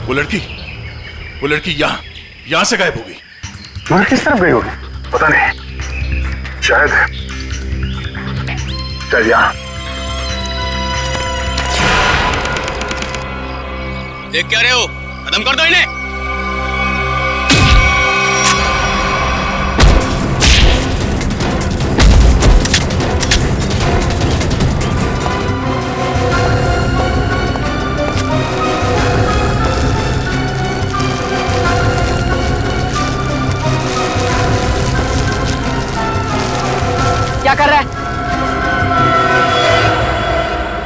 वो लड़की यहाँ से गायब हो गई। मगर किस तरफ गई होगी? पता नहीं, शायद यहाँ। देख क्या रहे हो? खत्म कर दो इन्हें। क्या कर रहा है?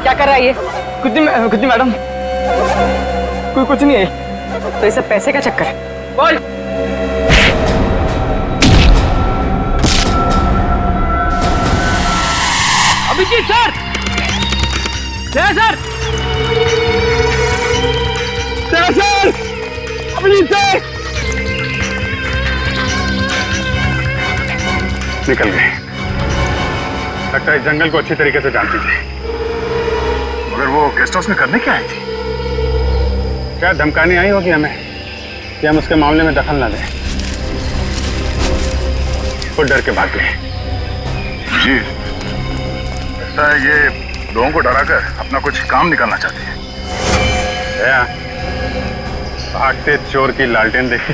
क्या कर रहा है ये? कुछ नहीं मैडम, कोई कुछ नहीं है। तो ये सब पैसे का चक्कर है। बोल। Abhijit sir, sir, Abhijit sir निकल गए। लगता है जंगल को अच्छी तरीके से जानती थी। मगर वो गेस्ट हाउस में करने क्या आई थी? क्या धमकाने आई होगी हमें कि हम उसके मामले में दखल ना दें। वो डर के भाग गए। जी, ऐसा है ये लोगों को डराकर अपना कुछ काम निकालना चाहती है। भागते चोर की लालटेन देखी।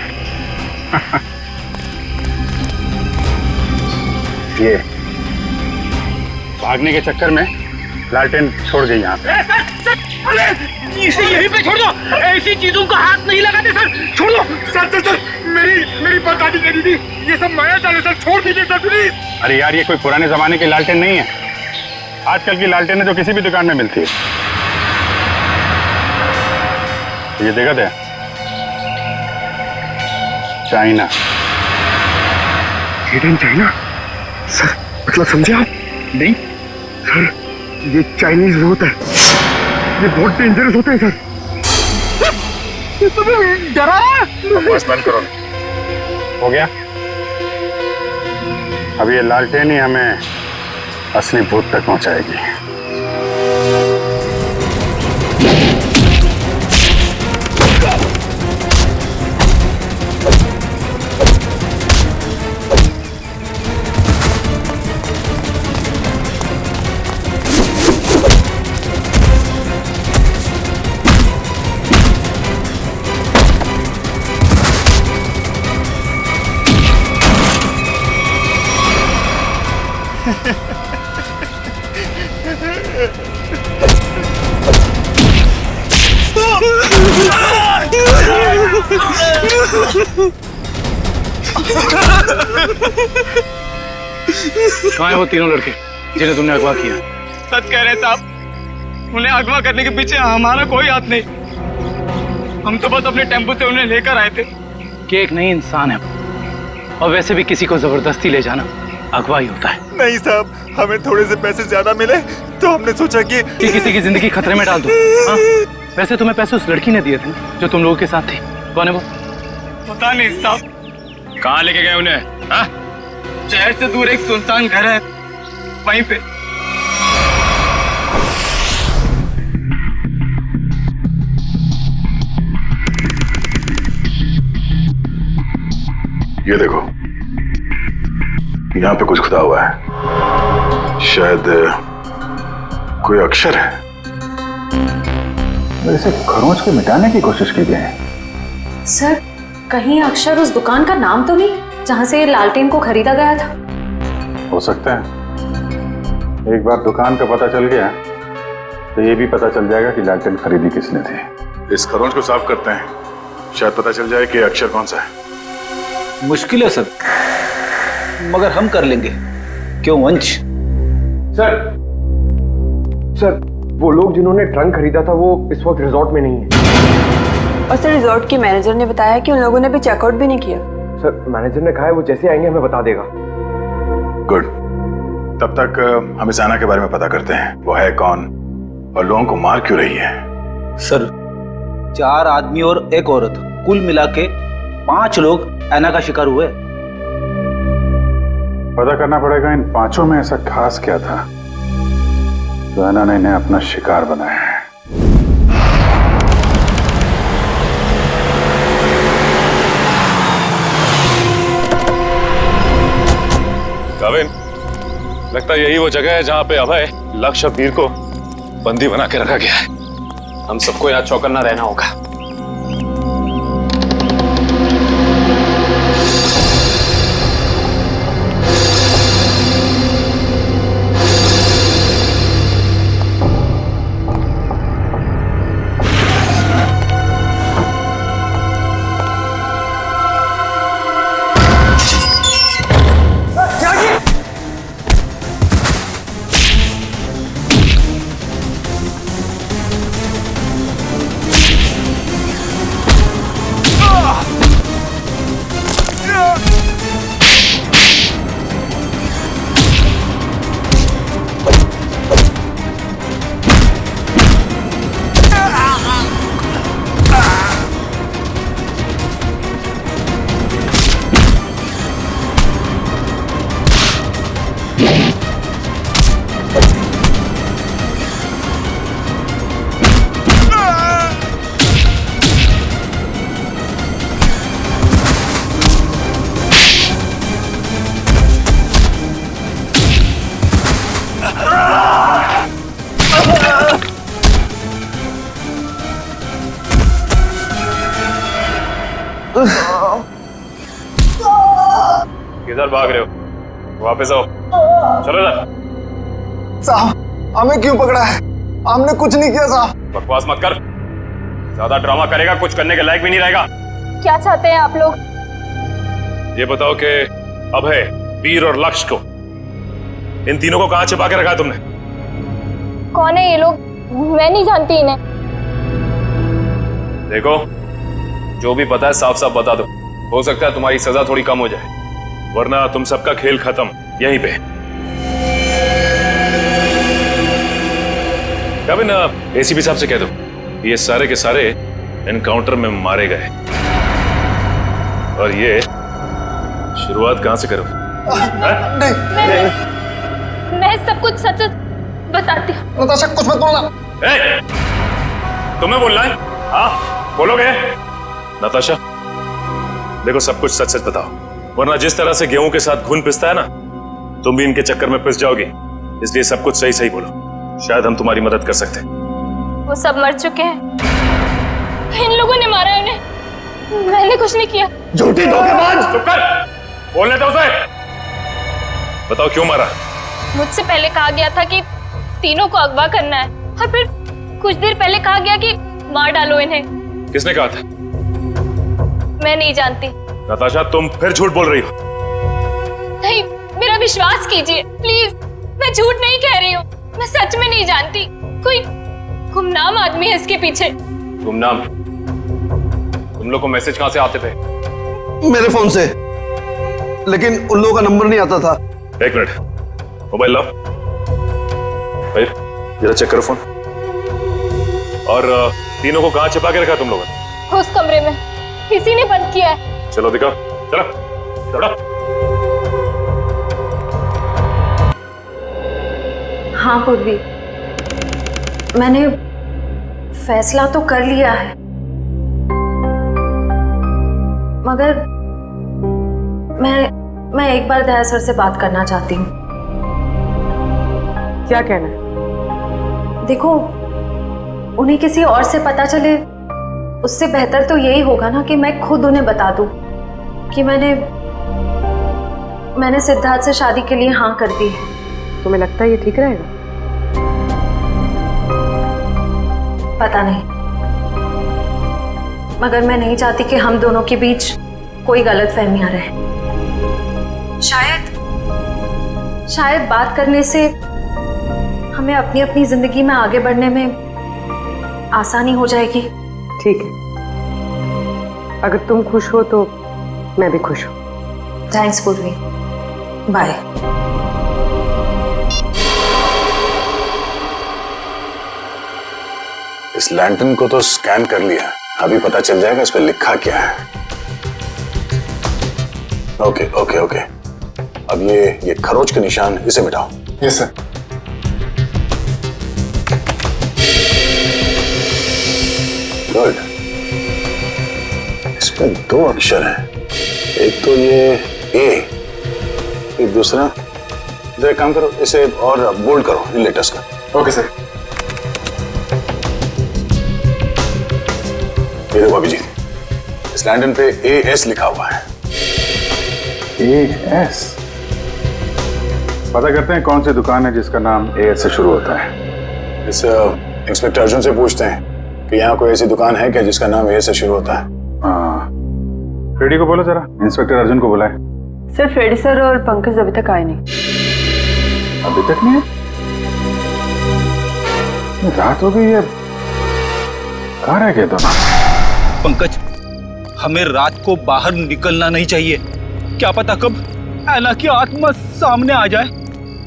ये भागने के चक्कर में लालटेन छोड़ गई यहाँ पे। इसे यहीं पे छोड़ दो, ऐसी चीजों को हाथ नहीं लगाते सर, छोड़ दो। सर, मेरी बर्बादी करी थी, ये सब माया जाल है सर, छोड़ दीजिए सर प्लीज। अरे यार, ये कोई पुराने जमाने की लालटेन नहीं है। आजकल की लालटेन है जो किसी भी दुकान में मिलती है। ये देखा था, चाइना। चाइना सर, मतलब समझे आप? नहीं सर, ये चाइनीज होता है, ये बहुत डेंजरस होते हैं सर। तुम्हें डरा है? बस बंद करो। हो गया? अब ये लालटेन ही हमें असली भूत तक पहुंचाएगी। कहाँ है वो तीनों लड़के जिन्हें तुमने अगवा किया? सच कह रहे साहब, उन्हें अगवा करने के पीछे हमारा कोई हाथ नहीं। हम तो बस अपने टेम्पो से उन्हें लेकर आए थे। कि एक नई इंसान है और वैसे भी किसी को जबरदस्ती ले जाना अगवा ही होता है। नहीं साहब, हमें थोड़े से पैसे ज्यादा मिले तो हमने सोचा कि किसी की जिंदगी खतरे में डाल दो। हाँ? वैसे तुम्हें पैसे उस लड़की ने दिए थे जो तुम लोगों के साथ थी। कौन है वो? पता नहीं साहब। कहाँ लेके गए उन्हें? हाँ? शहर से दूर एक सुनसान घर है, वहीं पे। ये देखो, यहाँ पे कुछ खुदा हुआ है, शायद कोई अक्षर है। इसे खरोंच के मिटाने की कोशिश की गई है। सर, कहीं अक्षर उस दुकान का नाम तो नहीं जहां से लालटेन को खरीदा गया था? हो सकता है। एक बार दुकान का पता चल गया तो ये भी पता चल जाएगा कि लालटेन खरीदी किसने थी। इस खरोंच को साफ करते हैं, शायद पता चल जाए कि अक्षर कौन सा है। मुश्किल है सर, मगर हम कर लेंगे। क्यों वंश? सर, वो लोग जिन्होंने ट्रंक खरीदा था वो इस वक्त रिजॉर्ट में नहीं है। और सर, रिजॉर्ट के मैनेजर ने बताया कि उन लोगों ने भी चेकआउट भी नहीं किया। सर, मैनेजर ने कहा है वो जैसे आएंगे हमें बता देगा। गुड, तब तक हम इस आना के बारे में पता करते हैं। वो है कौन और लोगों को मार क्यों रही है? सर, 4 आदमी और एक औरत, कुल मिला के 5 लोग ऐना का शिकार हुए। पता करना पड़ेगा इन 5 में ऐसा खास क्या था तो ऐना ने इन्हें अपना शिकार बनाया है। लगता है यही वो जगह है जहाँ पे अभय लक्ष्य और वीर को बंदी बना के रखा गया है। हम सबको यहाँ चौकन्ना रहना होगा। किधर भाग रहे हो? वापस आओ। चलो ना। साहब हमें क्यों पकड़ा है? हमने कुछ नहीं किया साहब। बकवास मत कर। ज्यादा ड्रामा करेगा कुछ करने के लायक भी नहीं रहेगा। क्या चाहते हैं आप लोग? ये बताओ कि अभय, वीर और लक्ष्य को, इन तीनों को कहाँ छिपा के रखा है तुमने? कौन है ये लोग? मैं नहीं जानती इन्हें। देखो, जो भी पता है साफ साफ बता दो। हो सकता है तुम्हारी सजा थोड़ी कम हो जाए, वरना तुम सबका खेल खत्म यहीं पे। कभी ना एसीपी साहब से कह दो ये सारे के सारे एनकाउंटर में मारे गए, और ये शुरुआत कहां से करो? मैं सब कुछ सच बताती हूँ। नताशा कुछ मत बोलना। तुम्हें बोलना है? हाँ बोलोगे? नताशा देखो, सब कुछ सच सच बताओ, वरना जिस तरह से गेहूं के साथ खून पिसता है ना, तुम भी इनके चक्कर में पिस जाओगे। इसलिए सब कुछ सही सही बोलो, शायद हम तुम्हारी मदद कर सकते हैं। वो सब मर चुके हैं। इन लोगों ने मारा है उन्हें। मैंने कुछ नहीं किया। झूठी धोखेबाज। चुप कर, बोलने दो उसे। बताओ क्यों मारा? मुझसे पहले कहा गया था कि तीनों को अगवा करना है, और फिर कुछ देर पहले कहा गया कि मार डालो इन्हें। किसने कहा था? मैं नहीं जानती। नताशा तुम फिर झूठ बोल रही हो। नहीं, मेरा विश्वास कीजिए प्लीज। मैं झूठ नहीं कह रही हूँ, मैं सच में नहीं जानती। कोई गुमनाम आदमी है इसके पीछे। गुमनाम? तुम लोग को मैसेज कहां से आते थे? मेरे फोन से, लेकिन उन लोगों का नंबर नहीं आता था। एक मिनट, मोबाइल लाओ। भाई जरा चेक करो फोन। और तीनों को कहां छिपा के रखा तुम लोगों ने? उस कमरे में किसी ने बंद किया है। चलो दिखाओ, चलो चलो। हाँ पूर्वी, मैंने फैसला तो कर लिया है, मगर मैं एक बार दया सर से बात करना चाहती हूँ। क्या कहना है? देखो, उन्हें किसी और से पता चले उससे बेहतर तो यही होगा ना कि मैं खुद उन्हें बता दूं कि मैंने सिद्धार्थ से शादी के लिए हाँ कर दी है। तुम्हें लगता है ये ठीक रहेगा? पता नहीं, मगर मैं नहीं चाहती कि हम दोनों के बीच कोई गलतफहमियां रहे। शायद बात करने से हमें अपनी अपनी जिंदगी में आगे बढ़ने में आसानी हो जाएगी। ठीक है, अगर तुम खुश हो तो मैं भी खुश हूँ। थैंक्स पूर्वी, बाय। इस लैंटर्न को तो स्कैन कर लिया, अभी पता चल जाएगा इस पे लिखा क्या है। ओके ओके ओके, अब ये खरोच के निशान, इसे मिटाओ। Yes sir. गुड, इसमें दो अक्षर हैं, एक तो ये ए, एक दूसरा एक काम करो, इसे और बोल्ड करो इन लेटर्स का। Okay sir. ये देखो अभिजीत, इस लैंडन पे AS लिखा हुआ है। AS? पता करते हैं कौन सी दुकान है जिसका नाम AS से शुरू होता है। इस इंस्पेक्टर अर्जुन से पूछते हैं कि यहाँ कोई ऐसी दुकान है क्या जिसका नाम AS से शुरू होता है। हाँ, फ्रेडी को बोलो जरा, इंस्पेक्टर अर्जुन को बुलाए। सर फ्रेडी सर और पंकज अभी तक आए नहीं। अभी तक नहीं? रात हो गई है, कहाँ रह गए दोनों? पंकज, हमें रात को बाहर निकलना नहीं चाहिए। क्या पता कब ऐना की आत्मा सामने आ जाए।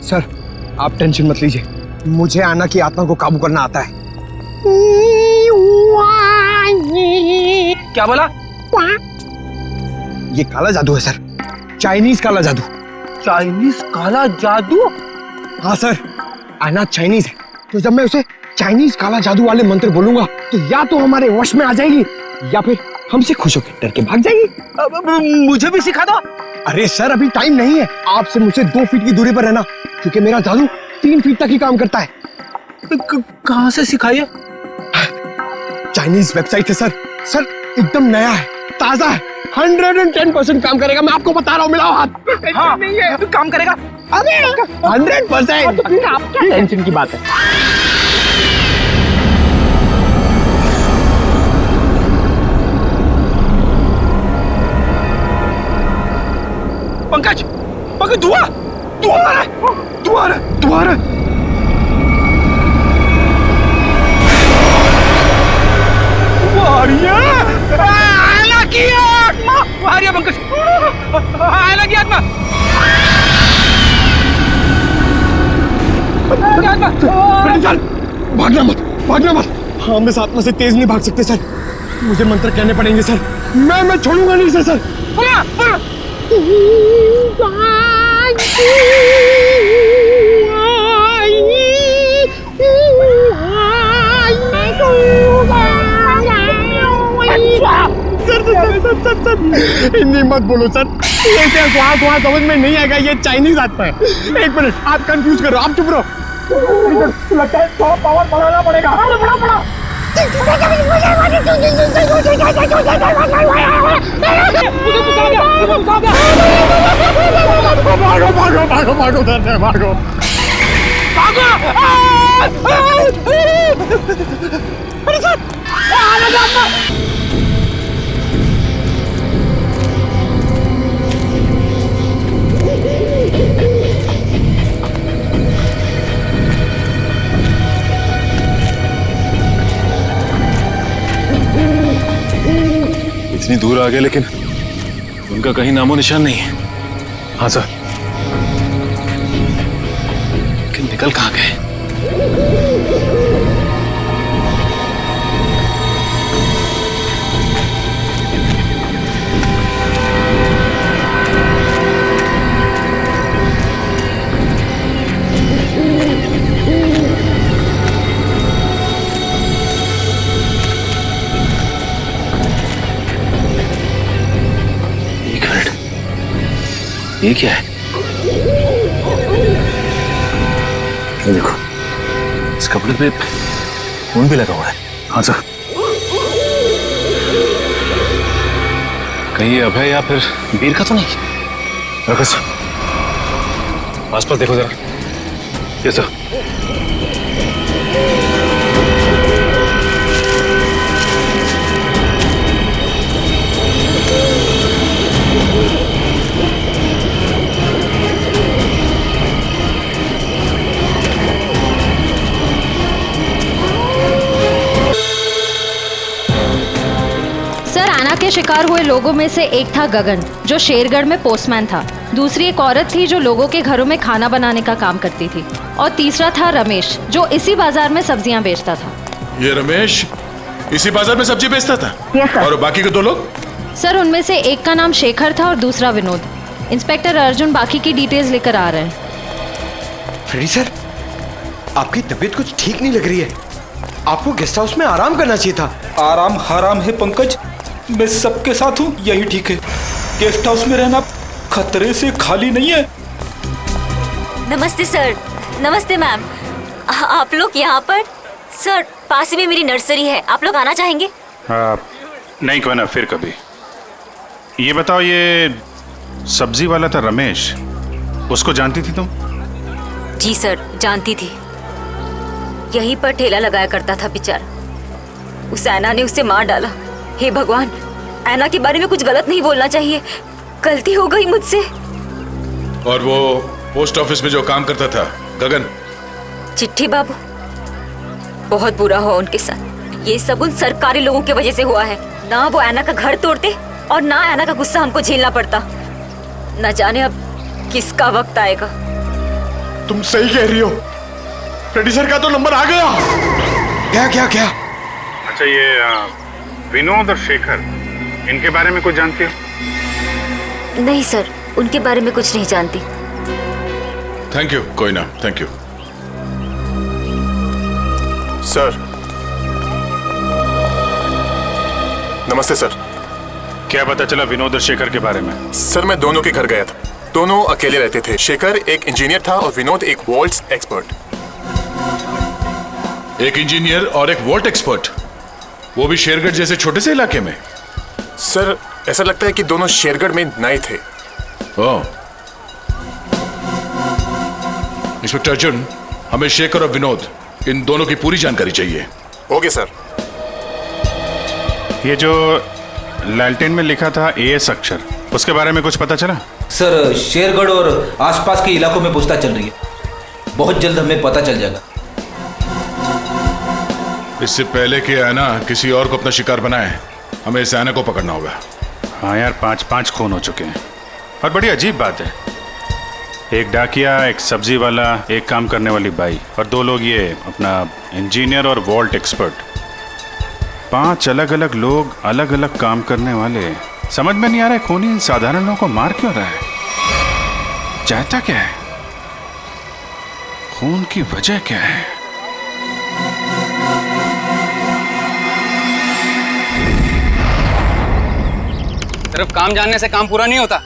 सर आप टेंशन मत लीजिए, मुझे आना की आत्मा को काबू करना आता है। क्या बोला? ये काला जादू है सर, चाइनीज काला जादू। चाइनीज काला जादू? हाँ सर, आना चाइनीज है, तो जब मैं उसे चाइनीज काला जादू वाले मंत्र बोलूंगा तो या तो हमारे वश में आ जाएगी या फिर हमसे खुश होकर डर के भाग जाएगी। मुझे भी सिखा दो। अरे सर अभी टाइम नहीं है, आपसे मुझसे 2 फीट की दूरी पर रहना, क्योंकि मेरा जादू 3 फीट तक ही काम करता है। कहाँ से सिखाइए? चाइनीज वेबसाइट है सर। सर एकदम नया है, ताजा है, 110% काम करेगा, मैं आपको बता रहा हूँ। मिलाओ हाथ। हाँ, नहीं है काम करेगा। अरे 100%। तो फिर आप क्या टेंशन की बात है? पंकज, पंकज धुआं आ रहा है, धुआं आ रहा है। आयना की आत्मा आ रही है पंकज, आयना की आत्मा। भागना मत। हाँ, हम इस आत्मा से तेज नहीं भाग सकते सर, मुझे मंत्र कहने पड़ेंगे सर। मैं छोड़ूंगा नहीं सर। बोला। सर हिंदी मत बोलो सर, ये क्या वहाँ समझ में नहीं आएगा, ये चाइनीज आत्मा है। 1 मिनट, आप कंफ्यूज करो, आप चुप रहो। लगता है थोड़ा पावर बढ़ाना पड़ेगा। भागो। अरे सर, इतनी दूर आ गए लेकिन उनका कहीं नामो निशान नहीं है। हाँ सर, लेकिन निकल कहाँ गए? ये क्या है? ये देखो, इस कपड़े पे खून भी लगा हुआ है। हाँ सर, कहीं अभय या फिर वीर का तो नहीं? रखो सर, आसपास देखो जरा। ये सर, के शिकार हुए लोगों में से एक था गगन, जो शेरगढ़ में पोस्टमैन था। दूसरी एक औरत थी जो लोगों के घरों में खाना बनाने का काम करती थी। और तीसरा था रमेश, जो इसी बाजार में सब्जियां बेचता था। ये रमेश इसी बाजार में सब्जी बेचता था? Yes sir. और बाकी के 2 लोग? सर, उनमें से एक का नाम शेखर था और दूसरा विनोद। इंस्पेक्टर अर्जुन बाकी की डिटेल्स लेकर आ रहे हैं। फ्रेडी सर, आपकी तबीयत कुछ ठीक नहीं लग रही है, आपको गेस्ट हाउस में आराम करना चाहिए था। आराम हराम है पंकज, मैं सबके साथ हूँ, यही ठीक है। गेस्ट हाउस में रहना खतरे से खाली नहीं है। नमस्ते सर। नमस्ते मैम। आप लोग यहाँ पर? सर पास में मेरी नर्सरी है, आप लोग आना चाहेंगे? नहीं कोई ना, फिर कभी। ये बताओ, ये सब्जी वाला था रमेश, उसको जानती थी तुम? जी सर, जानती थी। यहीं पर ठेला लगाया करता था बेचारा। उस ऐना ने उसे मार डाला। हे भगवान, ऐना के बारे में कुछ गलत नहीं बोलना चाहिए, गलती हो गई मुझसे। और वो पोस्ट ऑफिस में जो काम करता था गगन? चिट्ठी बाबू, बहुत बुरा हुआ उनके साथ। ये सब उन सरकारी लोगों की वजह से हुआ है। ना वो ऐना का घर तोड़ते और ना ऐना का गुस्सा हमको झेलना पड़ता। न जाने अब किसका वक्त आएगा। तुम सही कह रही हो, फ्रेडी सर का तो नंबर आ गया। क्या क्या क्या? अच्छा, ये विनोद और शेखर, इनके बारे में कुछ जानते हो? नहीं सर, उनके बारे में कुछ नहीं जानती। थैंक यू, कोई ना, थैंक यू। सर नमस्ते सर। क्या पता चला विनोद और शेखर के बारे में? सर मैं दोनों के घर गया था, दोनों अकेले रहते थे। शेखर एक इंजीनियर था और विनोद एक वॉल्ट्स एक्सपर्ट। एक इंजीनियर और एक वोल्ट एक्सपर्ट, वो भी शेरगढ़ जैसे छोटे से इलाके में? सर ऐसा लगता है कि दोनों शेरगढ़ में नए थे। ओह। इंस्पेक्टर अर्जुन, हमें शेखर और विनोद, इन दोनों की पूरी जानकारी चाहिए। Okay sir. ये जो लालटेन में लिखा था एएस अक्षर, उसके बारे में कुछ पता चला? सर शेरगढ़ और आसपास के इलाकों में पूछताछ चल रही है, बहुत जल्द हमें पता चल जाएगा। इससे पहले कि ऐना किसी और को अपना शिकार बनाए, हमें इस ऐना को पकड़ना होगा। हाँ यार, 5 खून हो चुके हैं। और बड़ी अजीब बात है, एक डाकिया, एक सब्जी वाला, एक काम करने वाली बाई, और 2 लोग ये अपना इंजीनियर और वॉल्ट एक्सपर्ट। 5 अलग अलग लोग, अलग अलग काम करने वाले। समझ में नहीं आ रहा है खूनी इन साधारण लोगों को मार क्यों रहा है? चाहता क्या है? खून की वजह क्या है? सिर्फ काम जानने से काम पूरा नहीं होता,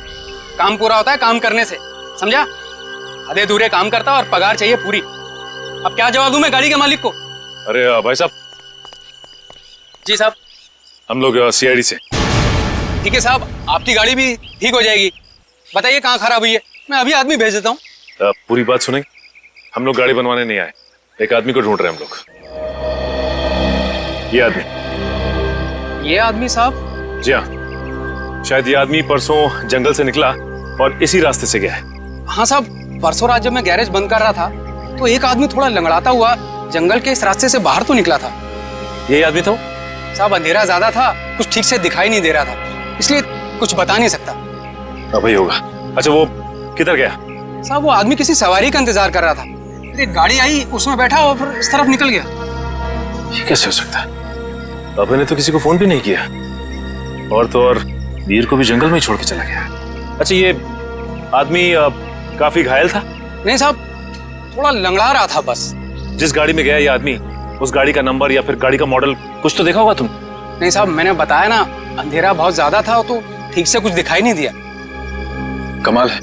काम पूरा होता है काम करने से, समझा? आधे अधूरे काम करता और पगार चाहिए पूरी। अब क्या जवाब दूं मैं गाड़ी के मालिक को? अरे भाई साहब। जी साहब। हम लोग सीआईडी से। ठीक है साहब, आपकी गाड़ी भी ठीक हो जाएगी। बताइए कहाँ खराब हुई है, मैं अभी आदमी भेज देता हूँ। पूरी बात सुनेंगे? हम लोग गाड़ी बनवाने नहीं आए, एक आदमी को ढूंढ रहे हैं हम लोग। ये आदमी। ये आदमी साहब? जी हाँ, शायद ये आदमी परसों जंगल से निकला और इसी रास्ते से गया है। हाँ साहब, परसों रात जब मैं गैरेज बंद कर रहा था तो एक आदमी थोड़ा लंगड़ाता हुआ जंगल के इस रास्ते से बाहर तो निकला था। यही आदमी था? साहब अंधेरा ज्यादा था, कुछ ठीक से दिखाई नहीं दे रहा था, इसलिए कुछ बता नहीं सकता। वही होगा। अच्छा, वो किधर गया? साहब वो आदमी किसी सवारी का इंतजार कर रहा था, फिर एक गाड़ी आई, उसमें बैठा और फिर इस तरफ निकल गया। ये कैसे हो सकता है? अबे ने तो किसी को फोन भी नहीं किया, और तो और वीर को भी जंगल में ही छोड़ के चला गया। अच्छा, ये आदमी काफी घायल था? नहीं साहब, थोड़ा लंगड़ा रहा था बस। जिस गाड़ी में गया ये आदमी, उस गाड़ी का नंबर या फिर गाड़ी का मॉडल कुछ तो देखा होगा तुम? नहीं साहब, मैंने बताया ना, अंधेरा बहुत ज्यादा था तो ठीक से कुछ दिखाई नहीं दिया। कमाल है,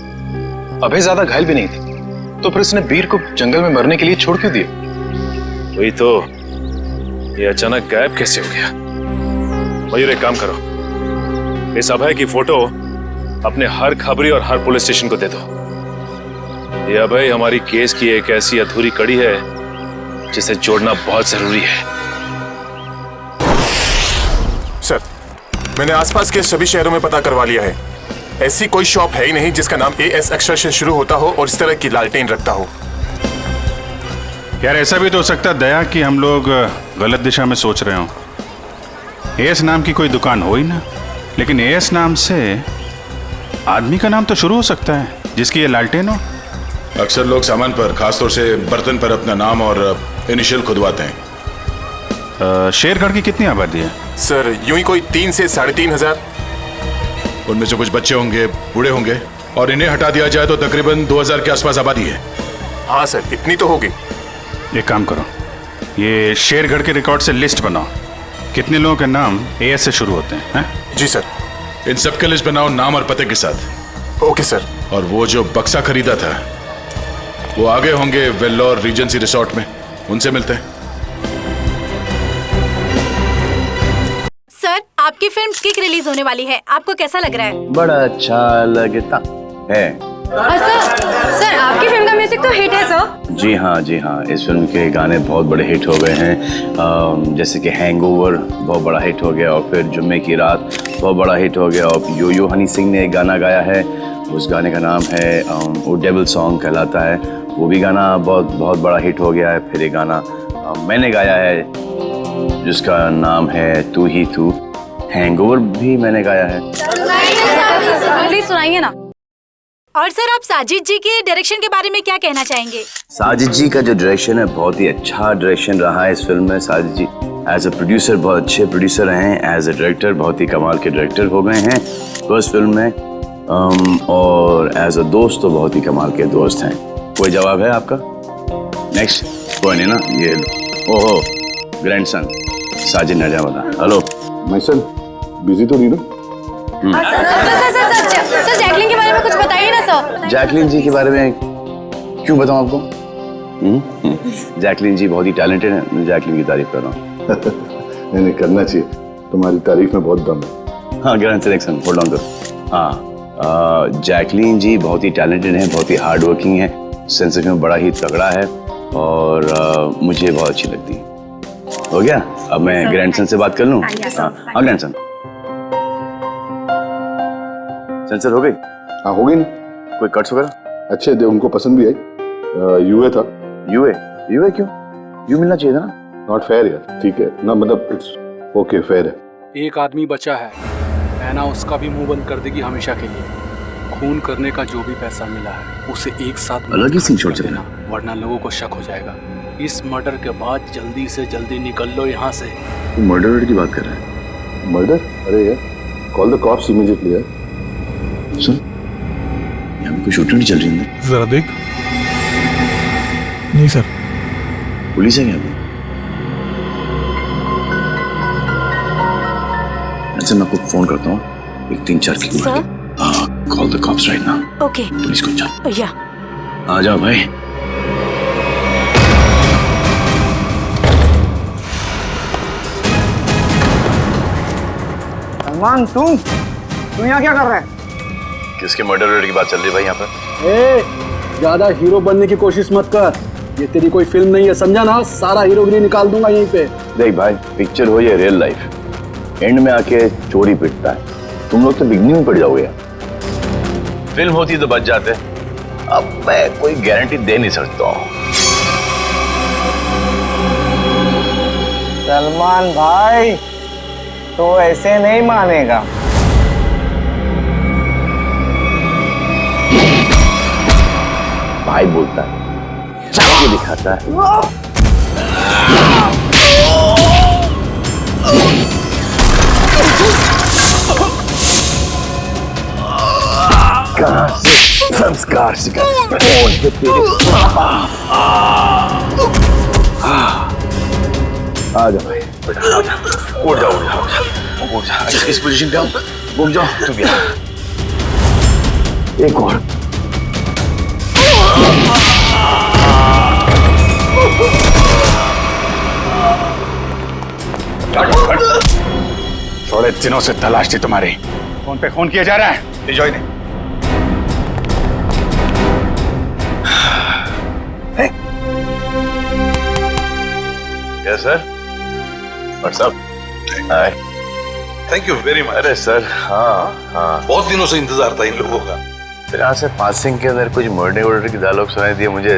अभय ज्यादा घायल भी नहीं थी, तो फिर इसने वीर को जंगल में मरने के लिए छोड़ क्यों दिया? वही तो, ये अचानक गायब कैसे हो गया? मयूर एक काम करो, इस अभय की फोटो अपने हर खबरी और हर पुलिस स्टेशन को दे दो। ये अभय हमारी केस की एक ऐसी अधूरी कड़ी है जिसे जोड़ना बहुत जरूरी है। सर मैंने आसपास के सभी शहरों में पता करवा लिया है, ऐसी कोई शॉप है ही नहीं जिसका नाम एएस अक्षर से शुरू होता हो और इस तरह की लालटेन रखता हो। यार ऐसा भी तो हो सकता है दया कि हम लोग गलत दिशा में सोच रहे हो। एएस नाम की कोई दुकान हो ही ना, लेकिन एएस नाम से आदमी का नाम तो शुरू हो सकता है जिसकी ये लालटेन हो। अक्सर लोग सामान पर, खासतौर से बर्तन पर अपना नाम और इनिशियल खुदवाते हैं। शेरगढ़ की कितनी आबादी है? सर यूं ही कोई 3 से 3,500। उनमें से कुछ बच्चे होंगे, बूढ़े होंगे, और इन्हें हटा दिया जाए तो तकरीबन 2000 के आसपास आबादी है। हाँ सर, इतनी तो होगी। एक काम करो, ये शेरगढ़ के रिकॉर्ड से लिस्ट बनाओ, कितने लोगों के नाम एएस से शुरू होते हैं? जी सर। इन सब के लिस्ट बनाओ नाम और पते के साथ। Okay sir. और वो जो बक्सा खरीदा था, वो आगे होंगे वेल्लोर रीजेंसी रिसोर्ट में, उनसे मिलते हैं। सर, आपकी फिल्म किक रिलीज होने वाली है, आपको कैसा लग रहा है? बड़ा अच्छा लगता है। सर, आपकी फिल्म का म्यूजिक तो हिट है सर। जी हाँ, इस फिल्म के गाने बहुत बड़े हिट हो गए हैं। जैसे कि हैंगओवर बहुत बड़ा हिट हो गया, और फिर जुम्मे की रात बहुत बड़ा हिट हो गया, और यो यो हनी सिंह ने एक गाना गाया है, उस गाने का नाम है वो डेविल सॉन्ग कहलाता है, वो भी गाना बहुत बड़ा हिट हो गया है। फिर एक गाना मैंने गाया है जिसका नाम है तू ही तू, हैंगओवर भी मैंने गाया है। प्लीज सुनाइए ना। और सर, आप साजिद जी के डायरेक्शन के बारे में क्या कहना चाहेंगे? साजिद जी का जो डायरेक्शन है बहुत ही अच्छा डायरेक्शन रहा है इस फिल्म में। साजिद जी एज अ प्रोड्यूसर बहुत अच्छे प्रोड्यूसर हैं, एज अ डायरेक्टर बहुत ही कमाल के डायरेक्टर हो गए हैं फर्स्ट फिल्म में, और एज अ दोस्त तो बहुत ही कमाल के दोस्त हैं। कोई जवाब है आपका? नेक्स्ट कोई नहीं ना, ये ओहो ग्रैंडसन साजिद नजामदा। हेलो मैसन, बिजी तो नहीं ना? सर, जैकलिन के बारे में कुछ बताइए ना सर। जैकलिन जी के बारे में क्यों बताऊं आपको? जैकलिन जी बहुत ही टैलेंटेड है, मैं जैकलिन की तारीफ कर रहा हूँ। नहीं करना चाहिए, तुम्हारी तारीफ में बहुत दम है। हाँ ग्रैंडसन होल्ड ऑन करो। हाँ जैकलिन जी बहुत ही टैलेंटेड हैं, बहुत ही हार्ड वर्किंग है, सेंस ऑफ ह्यूमर बड़ा ही तगड़ा है, और मुझे बहुत अच्छी लगती है। हो गया, अब मैं ग्रैंडसन से बात कर लूँ? हाँ ग्रैंडसन, सेंसर हो गई? हाँ हो गई ना। कोई कट्स वगैरह? अच्छे थे, उनको पसंद भी आई। यूए था। यूए क्यों? यू मिलना चाहिए था ना। नॉट फेयर यार, ठीक है ना, मतलब इट्स ओके, फेयर है। एक आदमी बचा है, ऐना उसका भी मुंह बंद कर देगी हमेशा के लिए। खून करने का जो भी पैसा मिला है उसे एक साथ अलग ही सीन छोड़ देना, वरना लोगों को शक हो जाएगा। इस मर्डर के बाद जल्दी से जल्दी निकल लो यहाँ से। मर्डर की बात कर रहा है? मर्डर? अरे यार, कॉल द कॉप्स इमीडिएटली यार। सुन, यहाँ पे कोई शूटिंग नहीं चल रही है? जरा देख। नहीं सर। पुलिस है क्या अभी? अच्छा मैं आपको फोन करता हूँ, एक 3-4 की call the cops right now. Okay. Police को जाओ। या आ जाओ भाई। सलमान, तुम यहाँ क्या कर रहे हैं? किसके मर्डर की बात चल रही है भाई यहाँ पर? ज्यादा हीरो बनने की कोशिश मत कर, ये तेरी कोई फिल्म नहीं है, समझा ना? सारा हीरोगिरी निकाल दूंगा यहीं पे। देख भाई, पिक्चर हो या रियल लाइफ, एंड में आके चोरी पिटता है। तुम लोग तो बिगनिंग में पड़ जाओगे यार। फिल्म होती तो बच जाते, अब मैं कोई गारंटी दे नहीं सकता हूँ। सलमान भाई, तो ऐसे नहीं मानेगा। भाई बोलता है, चाकू दिखाता है। कहाँ से संस्कार सिखा? कौन है तेरे पापा? आ जाओ भाई, उठ जाओ। इस पोजीशन पे आओ, घूम जाओ। तुम भी एक और। थोड़े दिनों से तलाश थी तुम्हारी, फोन पे खून किया जा रहा है। ले जाओ इन्हें। Yes sir. What's up? Hi. Thank you very much. अरे सर, हाँ बहुत दिनों से इंतजार था इन लोगों का। फिर यहाँ से पासिंग के अंदर कुछ मर्डर की डायलॉग सुनाई दिए मुझे।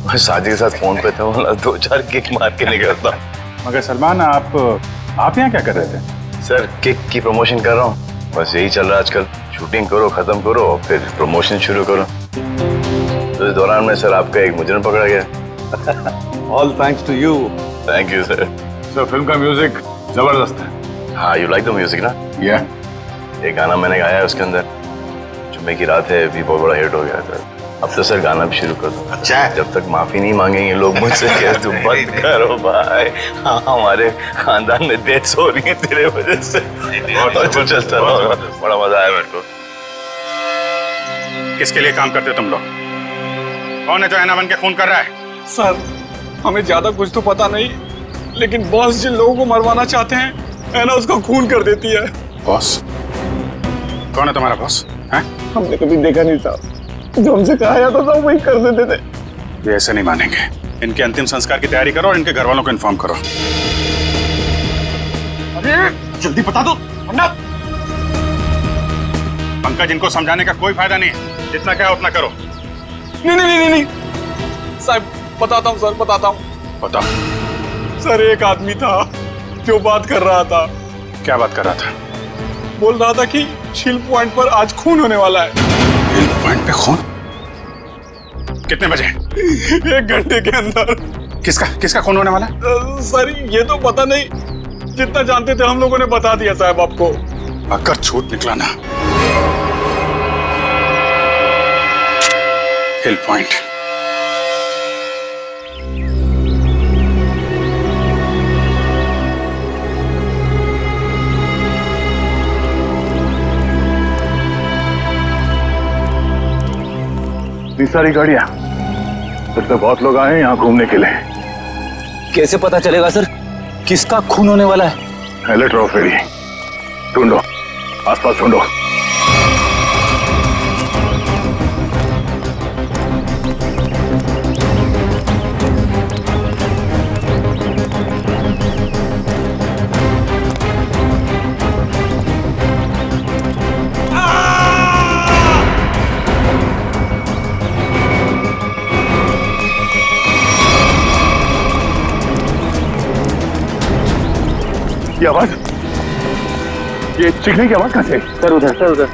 मैं साजिद के साथ फोन पे था, बोला 2-4 किक मार के निकलता। मगर सलमान, आप यहाँ क्या कर रहे थे? सर किक की प्रमोशन कर रहा हूँ, बस यही चल रहा है आजकल। शूटिंग करो, खत्म करो, और फिर प्रमोशन शुरू करो। तो इस दौरान में सर आपका एक मुजरिम पकड़ा गया। All thanks to you. Thank you sir. Sir film का म्यूजिक जबरदस्त है। हाँ, यू लाइक द म्यूजिक ना? या एक गाना मैंने गाया है उसके अंदर, जुम्मे की रात है, भी बहुत बड़ा हिट हो गया सर। अब तो सर गाना भी शुरू कर दो। अच्छा, जब तक माफी नहीं मांगेंगे लोग मुझसे, कह तुम बंद करो भाई। हाँ, हमारे खानदान में डेथ्स हो रही है तेरे वजह से। और चलता रहो, बड़ा मजा आया मेरे को। किसके लिए काम करते हो तुम लोग? कौन है जो ऐना बन के खून कर रहा है? सर हमें ज्यादा कुछ तो पता नहीं, लेकिन बॉस जिन लोगों को मरवाना चाहते हैं ऐना उसका खून कर देती है। बॉस? कौन है तुम्हारा बॉस? हैं? हमने कभी देखा नहीं था, जो हमसे कहा जाता था वही कर देते थे। ये ऐसे नहीं मानेंगे। इनके अंतिम संस्कार की तैयारी करो और इनके घर वालों को इन्फॉर्म करो। अरे जल्दी बता दो वरना पंकज, इनको समझाने का कोई फायदा नहीं है। जितना क्या उतना करो। नहीं साहब, बताता हूँ सर, बताता हूँ। बताओ। सर एक आदमी था जो बात कर रहा था। क्या बात कर रहा था? बोल रहा था कि शिल पॉइंट पर आज खून होने वाला है। शिल पॉइंट पे खून? कितने बजे? 1 घंटे के अंदर। किसका खून होने वाला है? सर ये तो पता नहीं, जितना जानते थे हम लोगों ने बता दिया साहब आपको। अगर झूठ निकला ना, हिल पॉइंट। इतनी सारी गाड़ियां, फिर तो बहुत लोग आए हैं यहाँ घूमने के लिए। कैसे पता चलेगा सर किसका खून होने वाला है? अलर्ट रहो फेरी, ढूंढो, आसपास ढूंढो। ये आवाज, ये चीखने की आवाज कहां से? सर उधर।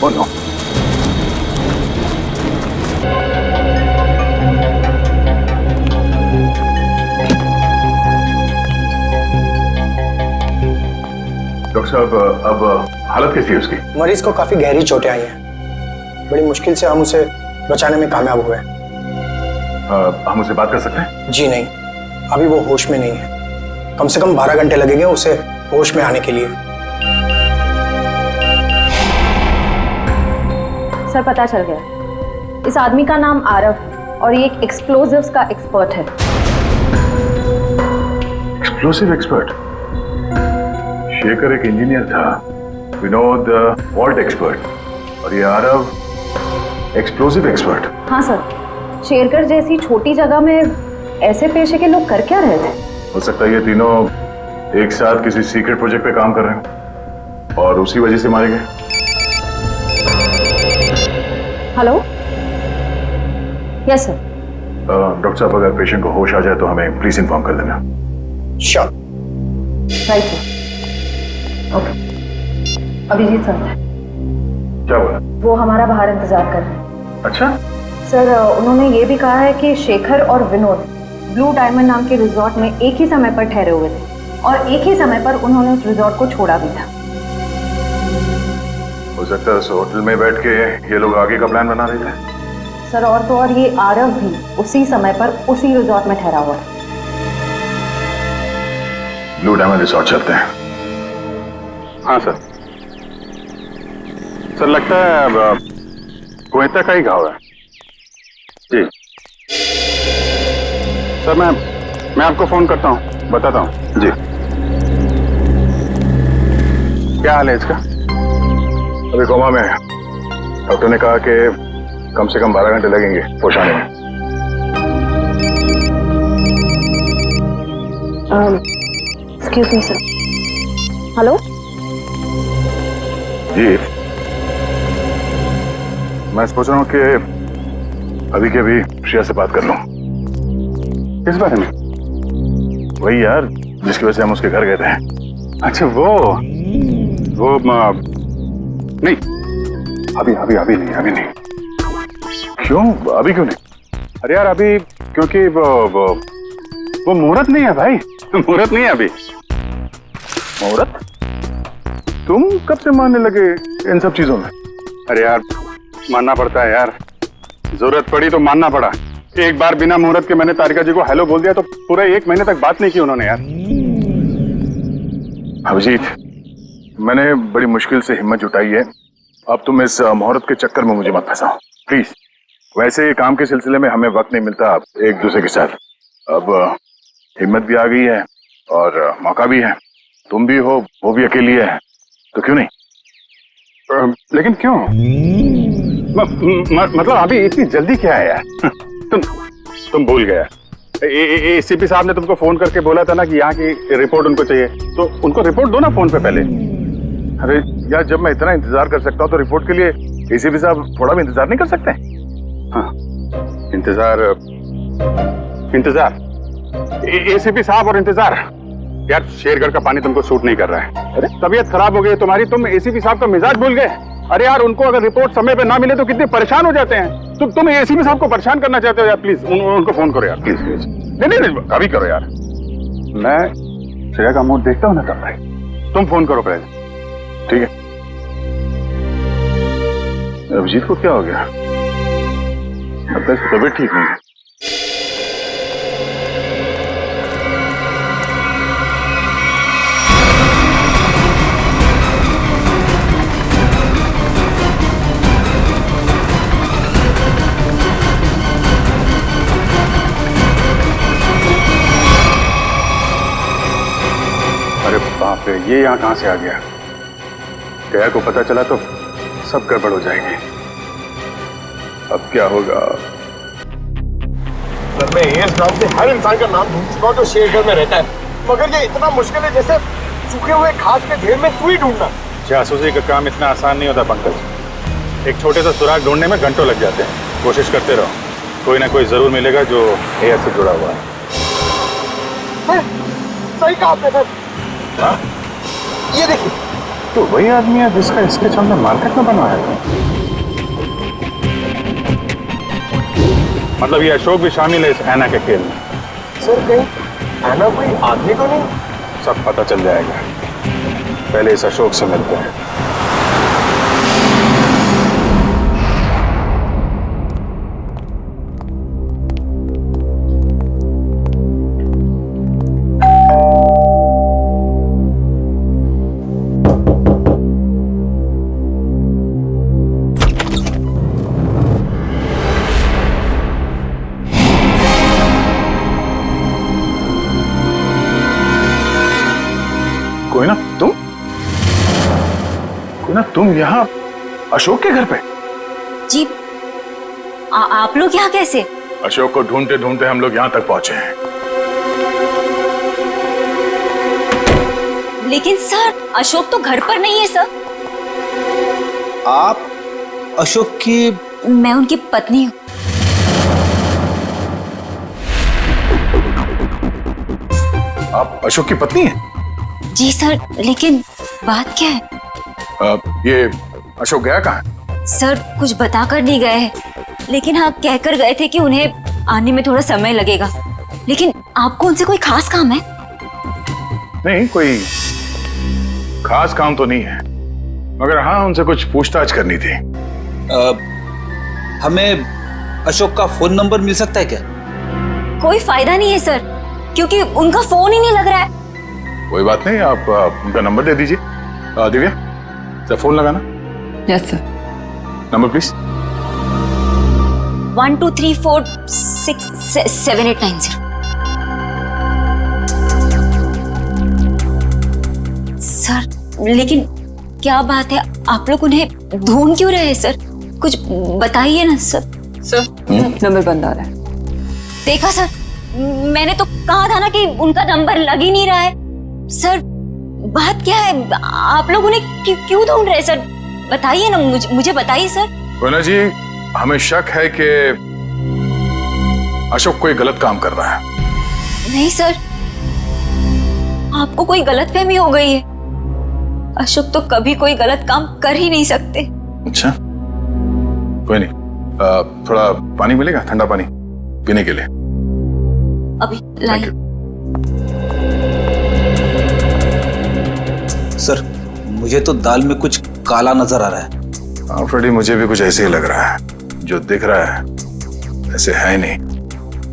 Oh no. डॉक्टर साहब, अब हालत कैसी है उसकी? मरीज को काफी गहरी चोटें आई हैं। बड़ी मुश्किल से हम उसे बचाने में कामयाब हुए। हम उसे बात कर सकते हैं? जी नहीं, अभी वो होश में नहीं है। कम से कम 12 घंटे लगेंगे उसे होश में आने के लिए। सर पता चल गया, इस आदमी का नाम आरव और ये एक एक्सप्लोजिव्स का एक्सपर्ट है। Explosive expert? शेखर एक इंजीनियर था, विनोद वॉल्ट एक्सपर्ट, और ये आरव एक्सप्लोसिव एक्सपर्ट। हाँ सर, शेरगढ़ जैसी छोटी जगह में ऐसे पेशे के लोग कर क्या रहे थे? हो सकता है ये तीनों एक साथ किसी सीक्रेट प्रोजेक्ट पे काम कर रहे हैं और उसी वजह से मारे गए। Hello, yes sir. डॉक्टर साहब, अगर पेशेंट को होश आ जाए तो हमें प्लीज इन्फॉर्म कर देना। Sure. Right sir. Okay. Abhijit sir क्या बोला? वो हमारा बाहर इंतजार कर रहे हैं। अच्छा सर, उन्होंने ये भी कहा है कि शेखर और विनोद ब्लू डायमंड नाम के रिजॉर्ट में एक ही समय पर ठहरे हुए थे और एक ही समय पर उन्होंने उस रिजॉर्ट को छोड़ा भी था। हो सकता है उस होटल में बैठ के ये लोग आगे का प्लान बना रहे थे। सर और तो और ये आरव भी उसी समय पर उसी रिजॉर्ट में ठहरा हुआ है। ब्लू डायमंड रिजॉर्ट चलते हैं। हाँ सर। सर लगता है गोयता का ही घाव है। जी सर, मैं आपको फोन करता हूँ, बताता हूँ। जी। क्या हाल है इसका? अभी कोमा में है। डॉक्टर ने कहा कि कम से कम 12 घंटे लगेंगे होश आने में। Excuse me sir. हेलो जी, मैं सोच रहा हूँ कि अभी के अभी श्रेया से बात कर लूँ। किस बारे में? वही यार जिसकी वजह से हम उसके घर गए थे। अच्छा वो नहीं, अभी नहीं। क्यों? अभी क्यों नहीं? अरे यार अभी क्योंकि वो मुहूर्त नहीं है भाई। मुहूर्त नहीं है अभी। मुहूर्त? तुम कब से मानने लगे इन सब चीजों में? अरे यार मानना पड़ता है यार, जरूरत पड़ी तो मानना पड़ा। एक बार बिना मुहूर्त के मैंने तारिका जी को हेलो बोल दिया तो पूरे 1 महीने तक बात नहीं की उन्होंने यार। अभिजीत, मैंने बड़ी मुश्किल से हिम्मत जुटाई है अब तुम इस मुहूर्त के चक्कर में मुझे मत फंसाओ प्लीज। वैसे ही काम के सिलसिले में हमें वक्त नहीं मिलता एक दूसरे के साथ। अब हिम्मत भी आ गई है और मौका भी है, तुम भी हो, वो भी अकेली है, तो क्यों नहीं? लेकिन क्यों? मतलब अभी इतनी जल्दी क्या है यार? तुम भूल गया। एसीपी साहब ने तुमको फोन करके बोला था ना कि यहाँ की रिपोर्ट उनको चाहिए, तो उनको रिपोर्ट दो ना फोन पे पहले। अरे यार, जब मैं इतना इंतजार कर सकता हूँ तो रिपोर्ट के लिए एसीपी साहब थोड़ा भी इंतजार नहीं कर सकते? हाँ, इंतजार एसीपी साहब और इंतजार। यार शेरगढ़ का पानी तुमको सूट नहीं कर रहा है। अरे तबीयत खराब हो गई तुम्हारी, तुम एसीपी साहब का मिजाज भूल गए। अरे यार, उनको अगर रिपोर्ट समय पे ना मिले तो कितने परेशान हो जाते हैं। तुम एसीपी साहब को परेशान करना चाहते हो यार? प्लीज उनको फोन करो यार, प्लीज प्लीज। नहीं, अभी करो यार। मैं श्रेया का मूड देखता हूँ ना तब भाई। तुम फोन करो पहले, ठीक है? अभिजीत को क्या हो गया? अब तक तबीयत ठीक नहीं है। अरे बाप रे, ये यहाँ कहां से आ गया? गया को पता चला तो सब गड़बड़ हो जाएगी। अब क्या होगा? सर, मैं एएस नाम से हर इंसान का नाम ढूंढ चुका हूँ जो शेरगढ़ में रहता है, मगर ये इतना मुश्किल है जैसे सूखे हुए घास के ढेर में सुई ढूंढना। जासूसी का काम इतना आसान नहीं होता पंकज। एक छोटे सा सुराग ढूंढने में घंटों लग जाते हैं। कोशिश करते रहो, कोई ना कोई जरूर मिलेगा जो एएस से जुड़ा हुआ है। सही कहा आपने सर। हाँ? ये देखिए, तो वही आदमी है जिसका स्केच हमने मार्केट में बनवाया था। मतलब ये अशोक भी शामिल है इस ऐना के खेल में। सर कहीं ऐना कोई आदमी तो नहीं? सब पता चल जाएगा, पहले इस अशोक से मिलते हैं। तुम यहाँ अशोक के घर पे? जी, आप लोग यहाँ कैसे? अशोक को ढूंढते ढूंढते हम लोग यहाँ तक पहुंचे हैं। लेकिन सर, अशोक तो घर पर नहीं है सर। आप अशोक की? मैं उनकी पत्नी हूँ। आप अशोक की पत्नी हैं? जी सर, लेकिन बात क्या है? ये अशोक गया कहाँ? सर कुछ बताकर नहीं गए हैं, लेकिन हाँ कहकर गए थे कि उन्हें आने में थोड़ा समय लगेगा। लेकिन आपको उनसे कोई खास काम है? नहीं, कोई खास काम तो नहीं है, मगर हाँ उनसे कुछ पूछताछ करनी थी। हमें अशोक का फोन नंबर मिल सकता है क्या? कोई फायदा नहीं है सर, क्योंकि उनका फोन ही नहीं लग रहा है। कोई बात नहीं, आप उनका नंबर दे दीजिए। दिव्या, सर फोन लगाना। Yes sir. Number please. 1234667890। Sir लेकिन क्या बात है, आप लोग उन्हें ढूंढ क्यों रहे हैं सर? कुछ बताइए ना सर। सर नंबर बंद आ रहा है। देखा सर, मैंने तो कहा था ना कि उनका नंबर लग ही नहीं रहा है। सर बात क्या है, आप लोग उन्हें क्यों ढूंढ रहे हैं सर? बताइए ना, मुझे बताइए सर। कोना जी, हमें शक है कि अशोक कोई गलत काम कर रहा है। नहीं सर, आपको कोई गलतफहमी हो गई है। अशोक तो कभी कोई गलत काम कर ही नहीं सकते। अच्छा, कोई नहीं, थोड़ा पानी मिलेगा, ठंडा पानी पीने के लिए? अभी लाइए। सर मुझे तो दाल में कुछ काला नजर आ रहा है। हाँ फ्रेडी, मुझे भी कुछ ऐसे ही लग रहा है। जो दिख रहा है ऐसे है नहीं।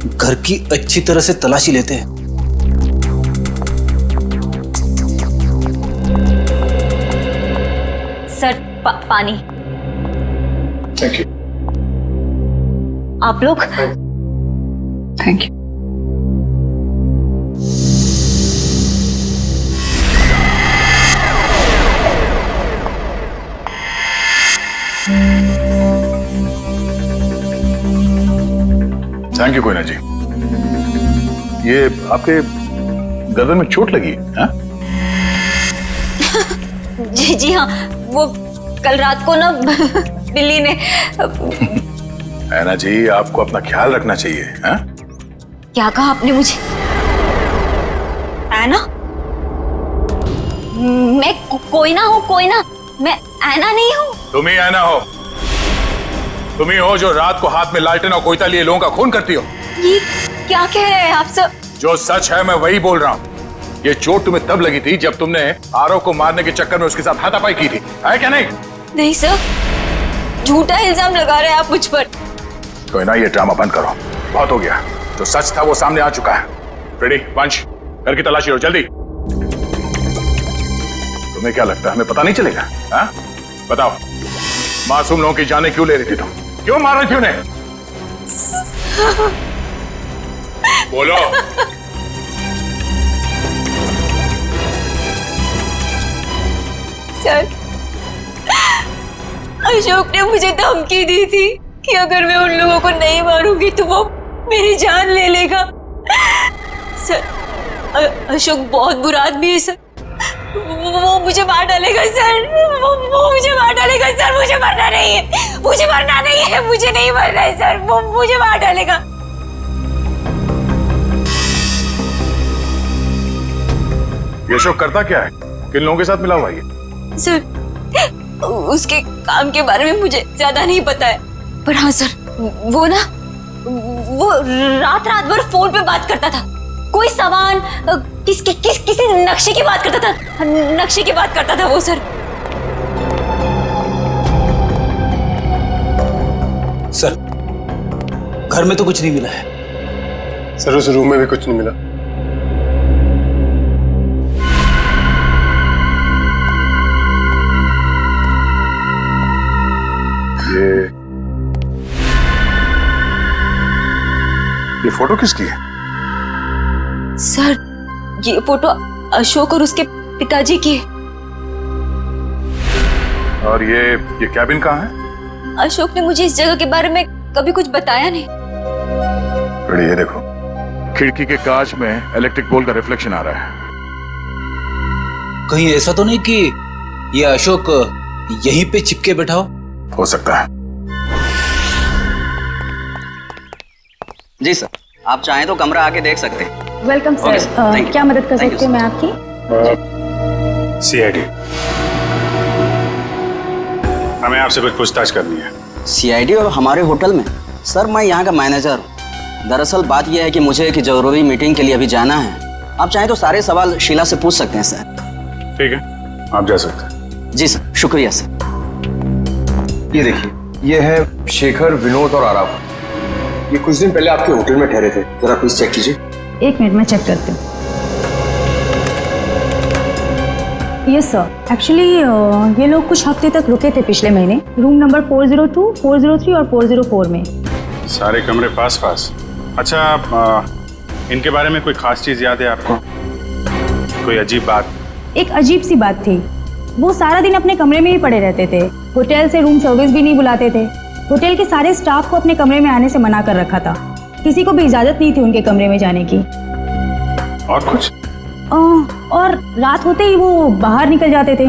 घर की अच्छी तरह से तलाशी लेते हैं। सर पानी। Thank you. आप लोग thank you. Thank you Koyna ji. ये आपके गर्दन में चोट लगी है? जी हाँ, वो कल रात को ना बिल्ली ने है ना जी, आपको अपना ख्याल रखना चाहिए। है? क्या कहा आपने मुझे? ऐना? मैं कोई ना हूँ, कोई ना, मैं ऐना नहीं हूँ। तुम ही ऐना हो। तुम ही हो जो रात को हाथ में लालटेन और कोयता लिए लोगों का खून करती हो। ये क्या कह रहे हैं आप सब? जो सच है मैं वही बोल रहा हूँ। ये चोट तुम्हें तब लगी थी जब तुमने आरव को मारने के चक्कर में उसके साथ हाथापाई की थी, है क्या नहीं? नहीं सर, झूठा इल्जाम लगा रहे हैं आप मुझ पर। कोई ना, ये ड्रामा बंद करो, बहुत हो गया। जो सच था वो सामने आ चुका है। रेडी वंश, घर की तलाशी लो जल्दी। तुम्हें क्या लगता है हमें पता नहीं चलेगा? हाँ? बताओ, मासूम लोगों की जानें क्यों ले रही थी तुम? क्यों मार रही थी उन्हें? बोलो। सर, अशोक ने मुझे धमकी दी थी कि अगर मैं उन लोगों को नहीं मारूंगी तो वो मेरी जान ले लेगा। सर, अशोक बहुत बुरा आदमी है सर। वो मुझे मार डालेगा सर। वो मुझे मार डालेगा सर। मुझे मरना नहीं है, मुझे मरना नहीं है, मुझे नहीं मरना है सर। वो मुझे मार डालेगा। ये अशोक करता क्या है? किन लोगों के साथ मिला हुआ है? सर, उसके काम के बारे में मुझे ज्यादा नहीं पता है, पर हाँ सर, वो रात भर फोन पे बात करता था। कोई सामान किसी नक्शे की बात करता था। नक्शे की बात करता था वो सर। सर, घर में तो कुछ नहीं मिला है। सर, उस रूम में भी कुछ नहीं मिला। ये फोटो किसकी है? सर, ये फोटो अशोक और उसके पिताजी की है। और ये कैबिन कहाँ है? अशोक ने मुझे इस जगह के बारे में कभी कुछ बताया नहीं। ये देखो, खिड़की के कांच में इलेक्ट्रिक पोल का रिफ्लेक्शन आ रहा है। कहीं ऐसा तो नहीं कि ये अशोक यहीं पे चिपके बैठा हो सकता है। जी सर, आप चाहें तो कमरा आके देख सकते हैं। Welcome sir. क्या मदद कर सकती हूँ मैं आपकी? सीआईडी, हमें आपसे कुछ पूछताछ करनी है। सीआईडी और हमारे होटल में? सर, मैं यहाँ का मैनेजर हूँ। दरअसल बात यह है कि मुझे एक जरूरी मीटिंग के लिए अभी जाना है। आप चाहें तो सारे सवाल शीला से पूछ सकते हैं सर। ठीक है, आप जा सकते हैं। जी सर, शुक्रिया सर। ये देखिए, ये है शेखर, विनोद और आराव। ये कुछ दिन पहले आपके होटल में ठहरे थे। जरा प्लीज चेक कीजिए। एक मिनट में चेक करती हूँ। यस सर, एक्चुअली ये लोग कुछ हफ्ते तक रुके थे पिछले महीने, रूम नंबर 402, 403 और 404 में। सारे कमरे पास पास? अच्छा, इनके बारे में कोई खास चीज याद है आपको? कोई अजीब बात? एक अजीब सी बात थी, वो सारा दिन अपने कमरे में ही पड़े रहते थे। होटल से रूम सर्विस भी नहीं बुलाते थे। होटल के सारे स्टाफ को अपने कमरे में आने से मना कर रखा था। किसी को भी इजाजत नहीं थी उनके कमरे में जाने की। और कुछ? और रात होते ही वो बाहर निकल जाते थे।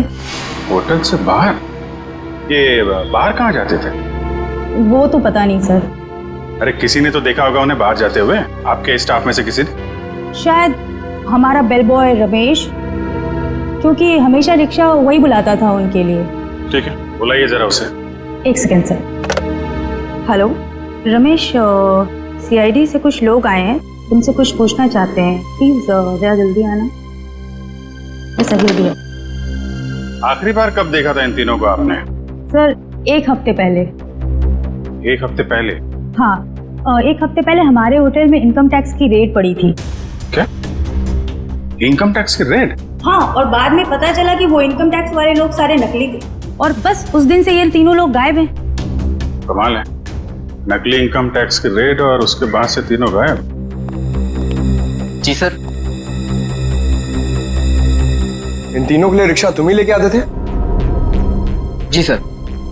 होटल से बाहर? ये बाहर कहाँ जाते थे? वो तो पता नहीं सर। अरे किसी ने तो देखा होगा उन्हें बाहर जाते हुए, आपके स्टाफ में से किसी ने? शायद हमारा बेल बॉय रमेश, क्योंकि हमेशा रिक्शा वही बुलाता था उनके लिए। ठीक है, बुलाइए जरा उसे। एक second sir. Hello Ramesh, CID से कुछ लोग आए हैं, तुमसे कुछ पूछना चाहते हैं। प्लीज जरा जल्दी आना। बस अभी है। आखिरी बार कब देखा था इन तीनों को आपने? सर, एक हफ्ते पहले। एक हफ्ते पहले? हाँ, एक हफ्ते पहले हमारे होटल में इनकम टैक्स की रेड पड़ी थी। क्या? इनकम टैक्स की रेड? हाँ, और बाद में पता चला कि वो इनकम टैक्स वाले लोग सारे नकली थे, और बस उस दिन से ये तीनों लोग गायब हैं। कमाल है, नकली इनकम टैक्स की रेड और उसके बाद से तीनों गायब। जी सर। इन तीनों के लिए रिक्शा तुम ही लेके आते थे? जी सर।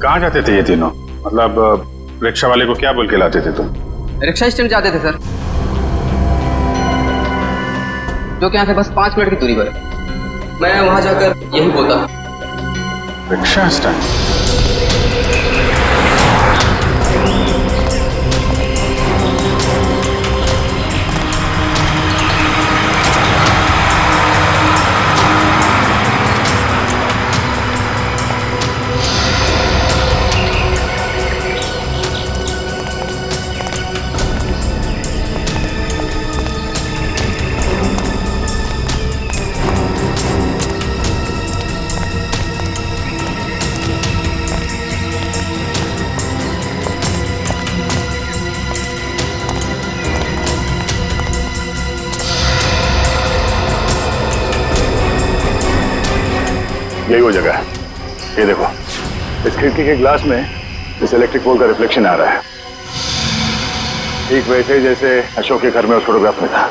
कहाँ जाते थे ये तीनों? मतलब रिक्शा वाले को क्या बोल के लाते थे तुम? रिक्शा स्टैंड जाते थे सर, जो कि यहाँ से बस 5 मिनट की दूरी पर है। मैं वहां जाकर यही बोलता था। Rickshaw stand? यही वो जगह है। ये देखो, इस खिड़की के ग्लास में इस इलेक्ट्रिक पोल का रिफ्लेक्शन आ रहा है, ठीक वैसे जैसे अशोक के घर में उस फोटोग्राफ में था।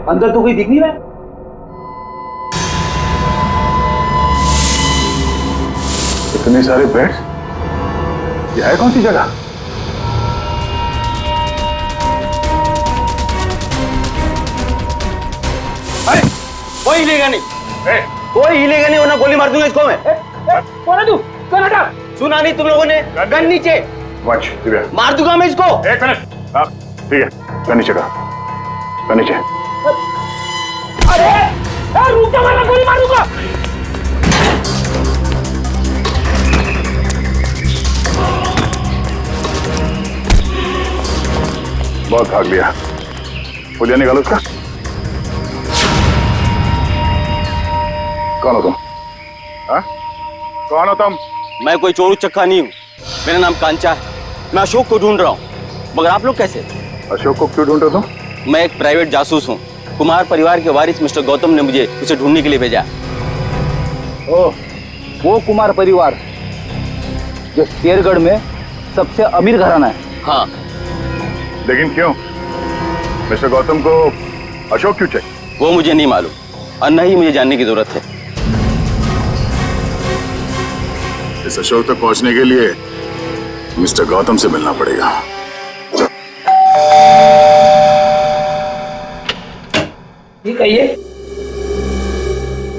अंदर तो कोई दिख नहीं रहा है। इतने सारे बेड्स, ये है कौन सी जगह? अरे कोई हिलेगा नहीं, कोई हिलेगा नहीं वरना गोली मार दूंगा इसको मैं। कौन है तू? कौन हटा? सुना नहीं तुम लोगों ने? गन नीचे। मार दूंगा मैं इसको। एक मिनट। हाँ ठीक है, गन नीचे का, गन नीचे। अरे रुक जा वरना गोली मार दूंगा। बहुत भाग लिया, पुलिया निकालो उसका। कौन हो तुम? हाँ? कौन हो तुम? मैं कोई चोर उचक्का नहीं हूँ, मेरा नाम कांचा है। मैं अशोक को ढूंढ रहा हूँ, मगर आप लोग कैसे? अशोक को क्यों ढूंढ रहे हो तुम? मैं एक प्राइवेट जासूस हूँ। कुमार परिवार के वारिस मिस्टर गौतम ने मुझे उसे ढूंढने के लिए भेजा। ओह, वो कुमार परिवार जो शेरगढ़ में सबसे अमीर घराना है। हाँ। लेकिन क्यों? मिस्टर गौतम को अशोक क्यों चाहिए? वो मुझे नहीं मालूम और न ही मुझे जानने की जरूरत है। इस अशोक तक पहुंचने के लिए मिस्टर गौतम से मिलना पड़ेगा। ठीक है, ये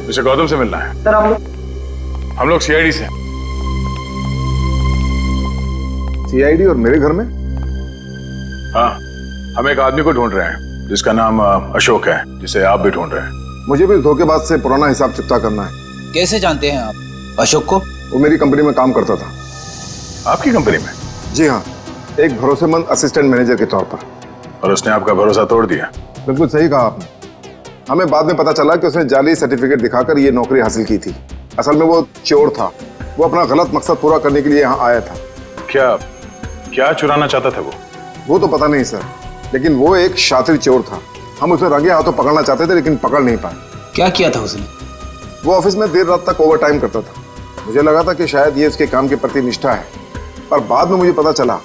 मिस्टर गौतम से मिलना है। सर हम लोग सीआईडी से। सीआईडी और मेरे घर में? हाँ, हम एक आदमी को ढूंढ रहे हैं जिसका नाम अशोक है, जिसे आप भी ढूंढ रहे हैं। मुझे भी धोखेबाज से पुराना हिसाब चुकता करना है। कैसे जानते हैं आप अशोक को? वो मेरी कंपनी में काम करता था। आपकी कंपनी में? जी हाँ, एक भरोसेमंद असिस्टेंट मैनेजर के तौर पर। और उसने आपका भरोसा तोड़ दिया? बिल्कुल सही कहा आपने। हमें बाद में पता चला कि उसने जाली सर्टिफिकेट दिखाकर ये नौकरी हासिल की थी। असल में वो चोर था, वो अपना गलत मकसद पूरा करने के लिए यहाँ आया था। क्या चुराना चाहता था वो तो पता नहीं सर, लेकिन वो एक शातिर चोर था। हम उसे रंगे हाथों पकड़ना चाहते थे लेकिन पकड़ नहीं पाए। क्या किया था उसने? वो ऑफिस में देर रात तक ओवर टाइम करता था। मुझे लगा था कि शायद ये उसके काम के प्रति निष्ठा है, पर बाद में मुझे पता चला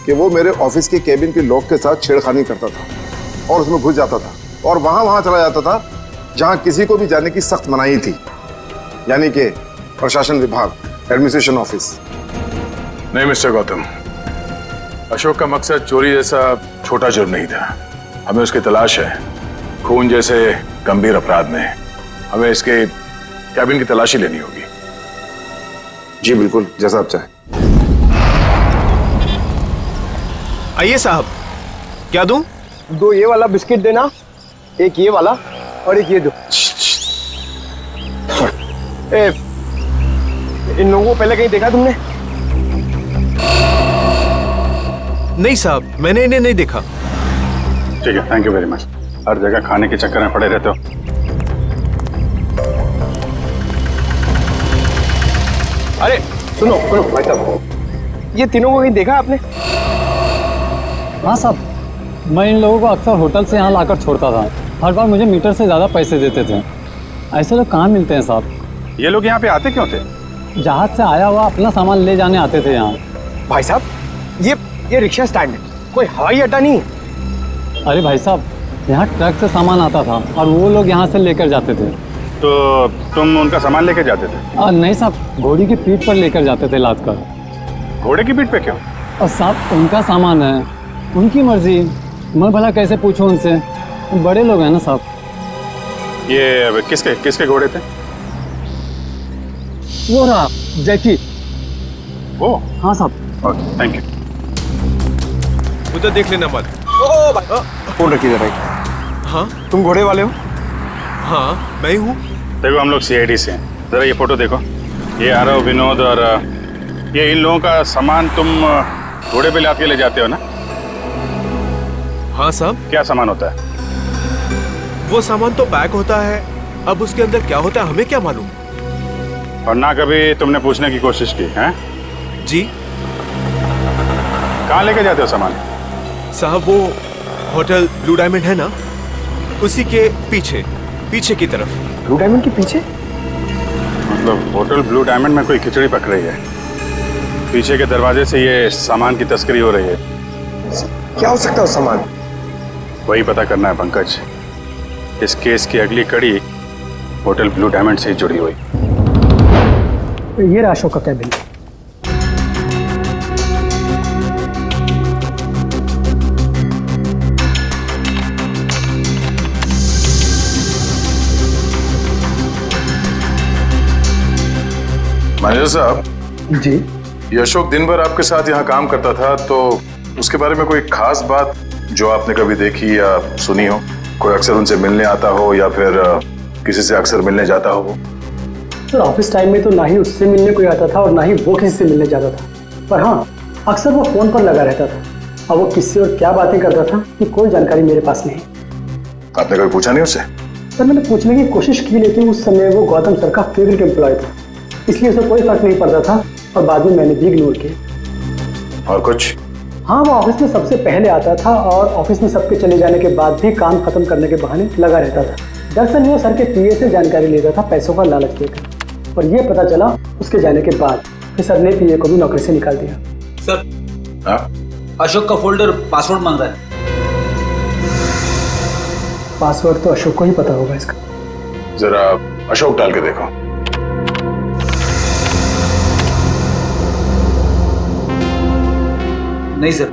कि वो मेरे ऑफिस के केबिन के लॉक के साथ छेड़खानी करता था और उसमें घुस जाता था और वहां चला जाता था जहां किसी को भी जाने की सख्त मनाही थी, यानी कि प्रशासन विभाग, एडमिनिस्ट्रेशन ऑफिस। नहीं मिस्टर गौतम, अशोक का मकसद चोरी जैसा छोटा जुर्म नहीं था। हमें उसकी तलाश है। खून जैसे गंभीर अपराध में हमें इसके कैबिन की तलाशी लेनी होगी। जी बिल्कुल, जैसा आप चाहें। आइए साहब, क्या दूं? 2 ये वाला बिस्किट देना, एक ये वाला और एक ये दो। इन लोगों को पहले कहीं देखा तुमने? नहीं साहब, मैंने इन्हें नहीं देखा। ठीक है, थैंक यू वेरी मच। हर जगह खाने के चक्कर में पड़े रहते हो। अरे सुनो सुनो भाई साहब, ये तीनों को कहीं देखा आपने? हाँ साहब, मैं इन लोगों को अक्सर होटल से यहाँ लाकर छोड़ता था। हर बार मुझे मीटर से ज़्यादा पैसे देते थे। ऐसे लोग कहाँ मिलते हैं साहब? ये लोग यहाँ पे आते क्यों थे? जहाज से आया हुआ अपना सामान ले जाने आते थे यहाँ। भाई साहब, ये रिक्शा स्टैंड है, कोई हवाई अड्डा नहीं है। अरे भाई साहब, यहाँ ट्रक से सामान आता था और वो लोग यहाँ से लेकर जाते थे। तो तुम उनका सामान लेकर जाते थे? नहीं साहब, घोड़ी की पीठ पर लेकर जाते थे लाद कर। घोड़े की पीठ पे क्यों? और साहब उनका सामान है, उनकी मर्जी, मैं भला कैसे पूछूं उनसे? बड़े लोग हैं ना साहब। ये किसके घोड़े थे? वो रहा जैकी। वो? हाँ साहब। Okay, thank you. उधर देख लेना मत। ओ भाई, फोन रखिए भाई। हाँ, तुम घोड़े वाले हो? हाँ, मैं हूँ। देखो, हम लोग सीआईडी से हैं। जरा ये फोटो देखो। ये आरव, विनोद और ये इन लोगों का सामान तुम घोड़े पे लाद के ले जाते हो ना? हाँ साहब। क्या सामान होता है? वो सामान तो पैक होता है, अब उसके अंदर क्या होता है हमें क्या मालूम। और ना कभी तुमने पूछने की कोशिश की है? जी। कहाँ लेके जाते हो सामान? साहब वो होटल ब्लू डायमंड है ना, उसी के पीछे की तरफ। ब्लू डायमंड के पीछे? मतलब होटल ब्लू डायमंड में कोई खिचड़ी पक रही है, पीछे के दरवाजे से ये सामान की तस्करी हो रही है। क्या हो सकता है उस सामान? वही पता करना है पंकज। इस केस की अगली कड़ी होटल ब्लू डायमंड से ही जुड़ी हुई। ये रहा अशोक का कैबिन। मैनेजर साहब जी, ये अशोक दिन भर आपके साथ यहाँ काम करता था, तो उसके बारे में कोई खास बात जो आपने कभी देखी या सुनी हो? कोई अक्सर उनसे मिलने आता हो या फिर किसी से अक्सर मिलने जाता हो? सर ऑफिस टाइम में तो ना ही उससे मिलने कोई आता था और ना ही वो किसी से मिलने जाता था, पर हाँ अक्सर वो फोन पर लगा रहता था। अब वो किससे और क्या बातें करता था कि कोई जानकारी मेरे पास नहीं। आपने कभी पूछा नहीं उससे? सर मैंने पूछने की कोशिश की, लेकिन उस समय वो गौतम सर का फेवरेट एम्प्लॉय था, इसलिए उसे कोई फर्क नहीं पड़ता था और बाद में मैंने भी इग्नोर किया। और कुछ? हाँ, वो ऑफिस में सबसे पहले आता था और ऑफिस में सबके चले जाने के बाद भी काम खत्म करने के बहाने लगा रहता था। दरअसल वो सर के पीए से जानकारी लेता था पैसों का लालच देकर, और ये पता चला उसके जाने के बाद कि सर ने पीए को भी नौकरी से निकाल दिया। सर, अशोक का फोल्डर पासवर्ड मांग रहा है। पासवर्ड तो अशोक को ही पता होगा इसका। जरा अशोक डाल के देखो। नहीं सर,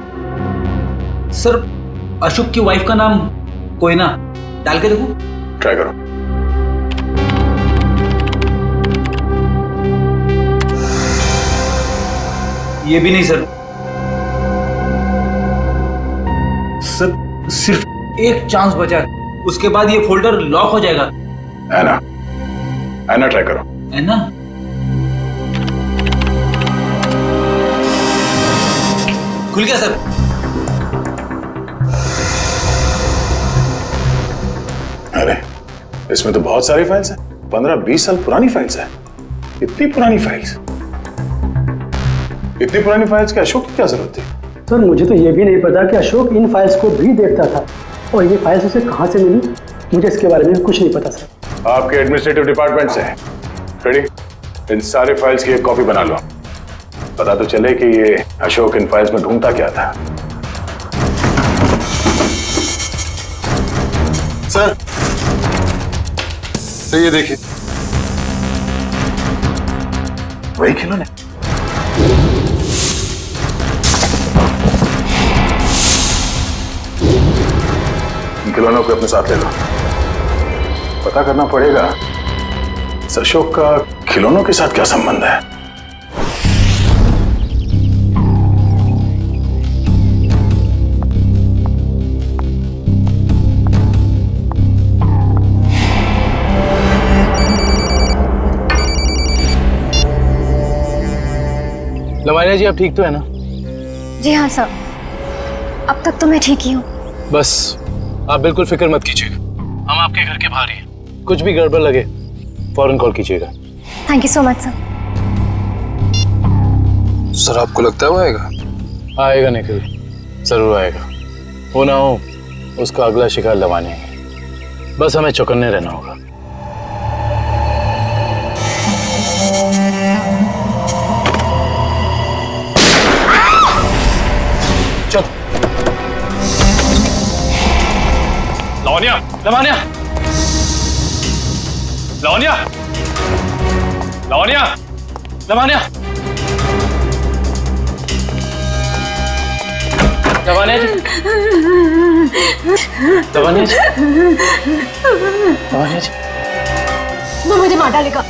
सर अशोक की वाइफ का नाम कोयना, डाल के देखो। ट्राई करो। ये भी नहीं सर। सर सिर्फ एक चांस बचा है, उसके बाद ये फोल्डर लॉक हो जाएगा। ऐना ट्राई करो। ऐना? खुल गया सर। अरे इसमें तो बहुत सारी फाइल्स हैं, 15-20 साल पुरानी फाइल्स हैं। इतनी पुरानी फाइल्स? इतनी पुरानी फाइल्स की अशोक की क्या जरूरत थी? सर मुझे तो ये भी नहीं पता कि अशोक इन फाइल्स को भी देखता था, और ये फाइल्स उसे कहाँ से मिली, मुझे इसके बारे में कुछ नहीं पता सर। आपके एडमिनिस्ट्रेटिव डिपार्टमेंट से है। रेडी? इन सारे फाइल्स की एक कॉपी बना लो, पता तो चले कि ये अशोक इन फाइल्स में ढूंढता क्या था। सर तो ये देखिए, वही खिलौने। इन खिलौनों को अपने साथ ले लो। पता करना पड़ेगा इस अशोक का खिलौनों के साथ क्या संबंध है। लवानिया जी, आप ठीक तो है ना? जी हाँ सर। अब तक तो मैं ठीक ही हूँ। बस आप बिल्कुल फिक्र मत कीजिएगा, हम आपके घर के बाहर ही हैं। कुछ भी गड़बड़ लगे फौरन कॉल कीजिएगा। Thank you so much sir. Sir आपको लगता है वो आएगा? आएगा निखिल, जरूर आएगा। हो ना हो उसका अगला शिकार दबाने है, बस हमें चौकन्ने रहना होगा। चल लावण्या, लवानिया, लावण्या, लावण्या, लवानिया, लवानिया जी, लवानिया जी, लवानिया जी। वो मुझे मार डालेगा,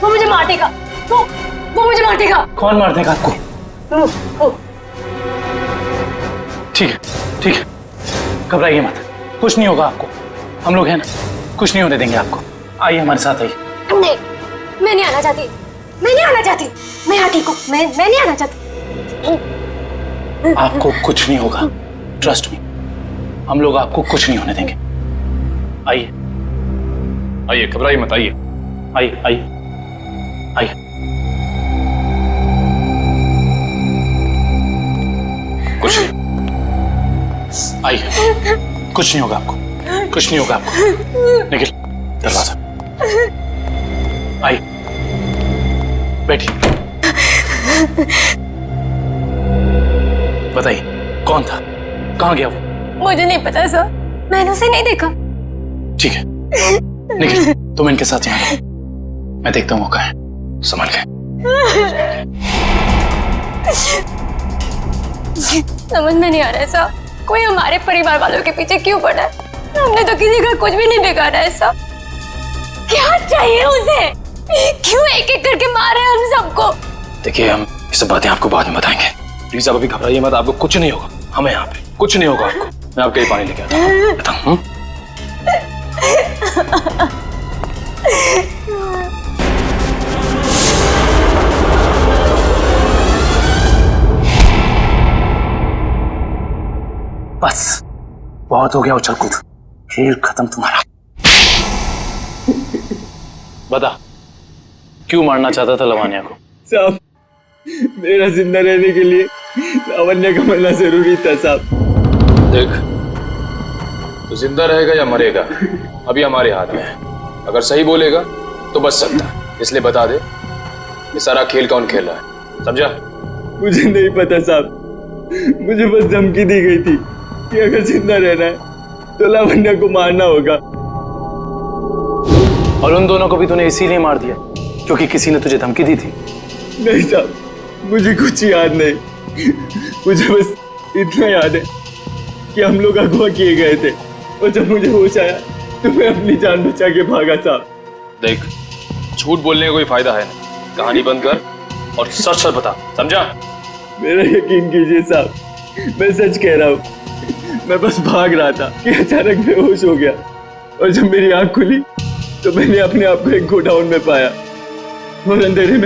वो मुझे मारेगा, वो मुझे मारेगा। कौन मार देगा आपको? ठीक है, ठीक है, घबराइए मत, कुछ नहीं होगा आपको। हम लोग हैं ना, कुछ नहीं होने देंगे आपको। आइए हमारे साथ आइए। नहीं, मैं नहीं आना चाहती, मैं नहीं आना चाहती, मैं यहाँ ठीक हूँ, मैं नहीं आना चाहती। आपको कुछ नहीं होगा, ट्रस्ट मी, हम लोग आपको कुछ नहीं होने देंगे। आइए आइए, घबराइए मत, आइए आइए आइए आइए। कुछ नहीं, आइए, कुछ नहीं होगा आपको, कुछ नहीं होगा आपको। निखिल दरवाजा, आइए बैठिए। बताइए कौन था, कहाँ गया वो? मुझे नहीं पता सर, मैंने उसे नहीं देखा। ठीक है निखिल, तुम इनके साथ यहाँ रहो, मैं देखता हूँ वो कहाँ है। संभाल के। समझ में नहीं आ रहा है सर, कोई हमारे परिवार वालों के पीछे क्यों पड़ा है? हमने तो किसी का कुछ भी नहीं बिगाड़ा है सर। क्या चाहिए उसे? क्यों एक एक करके मारे हम सबको? देखिए हम ये सब बातें आपको बाद में बताएंगे, प्लीज आप अभी घबराइए मत, आपको कुछ नहीं होगा। हमें यहाँ पे कुछ नहीं होगा आपको। मैं आपके लिए पानी लेके आता हूँ, बताऊँ? बस बहुत हो गया उछल कूद, खेल खत्म तुम्हारा। बता क्यों मारना चाहता था लवानिया को? साहब मेरा जिंदा रहने के लिए लावण्या का मरना जरूरी था साहब। देख तो जिंदा रहेगा या मरेगा अभी हमारे हाथ में है। अगर सही बोलेगा तो बच सकता है, इसलिए बता दे ये सारा खेल कौन खेल रहा है, समझा? मुझे नहीं पता साहब, मुझे बस धमकी दी गई थी कि अगर जिंदा रहना है तो लावण्या को मारना होगा। और उन दोनों को भी तूने इसीलिए मार दिया क्योंकि किसी ने तुझे धमकी दी थी? नहीं साहब, मुझे कुछ याद नहीं, मुझे बस इतना याद है कि हम लोग अगवा किए गए थे और जब मुझे होश आया तो मैं अपनी जान बचा के भागा साहब। देख झूठ बोलने का कोई फायदा है नहीं, कहानी बंद कर और सच सच बता, समझा? मेरा यकीन कीजिए साहब, मैं सच कह रहा हूँ। मैं बस भाग रहा था कि अचानक बेहोश हो गया और जब मेरी आंख खुली तो मैंने अपने आप को एक गोडाउन में पाया और अंधेरे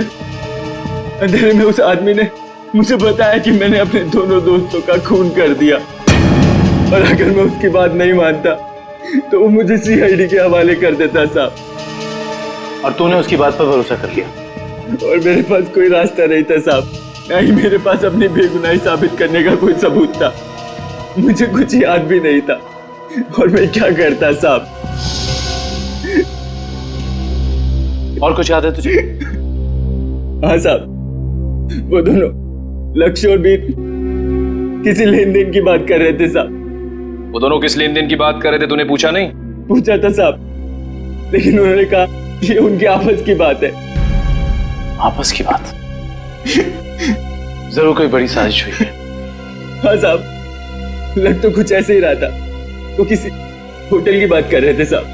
में उस आदमी ने मुझे बताया कि मैंने अपने दोनों दोस्तों का खून कर दिया और अगर मैं उसकी बात नहीं मानता तो वो मुझे CID के हवाले कर देता साहब। और तूने उसकी बात पर भरोसा कर लिया? और मेरे पास कोई रास्ता नहीं था साहब, ना ही मेरे पास अपनी बेगुनाही साबित करने का कोई सबूत था। मुझे कुछ याद भी नहीं था और मैं क्या करता साहब। और कुछ याद है तुझे? हाँ साहब, वो दोनों लक्ष्य और बीर किसी लेन देन की बात कर रहे थे साहब। वो दोनों किस लेन देन की बात कर रहे थे, तूने पूछा नहीं? पूछा था साहब, लेकिन उन्होंने कहा कि ये उनकी आपस की बात है। आपस की बात? जरूर कोई बड़ी साजिश हुई है। हाँ साहब, लग तो कुछ ऐसे ही रहा था। वो किसी होटल की बात कर रहे थे साहब।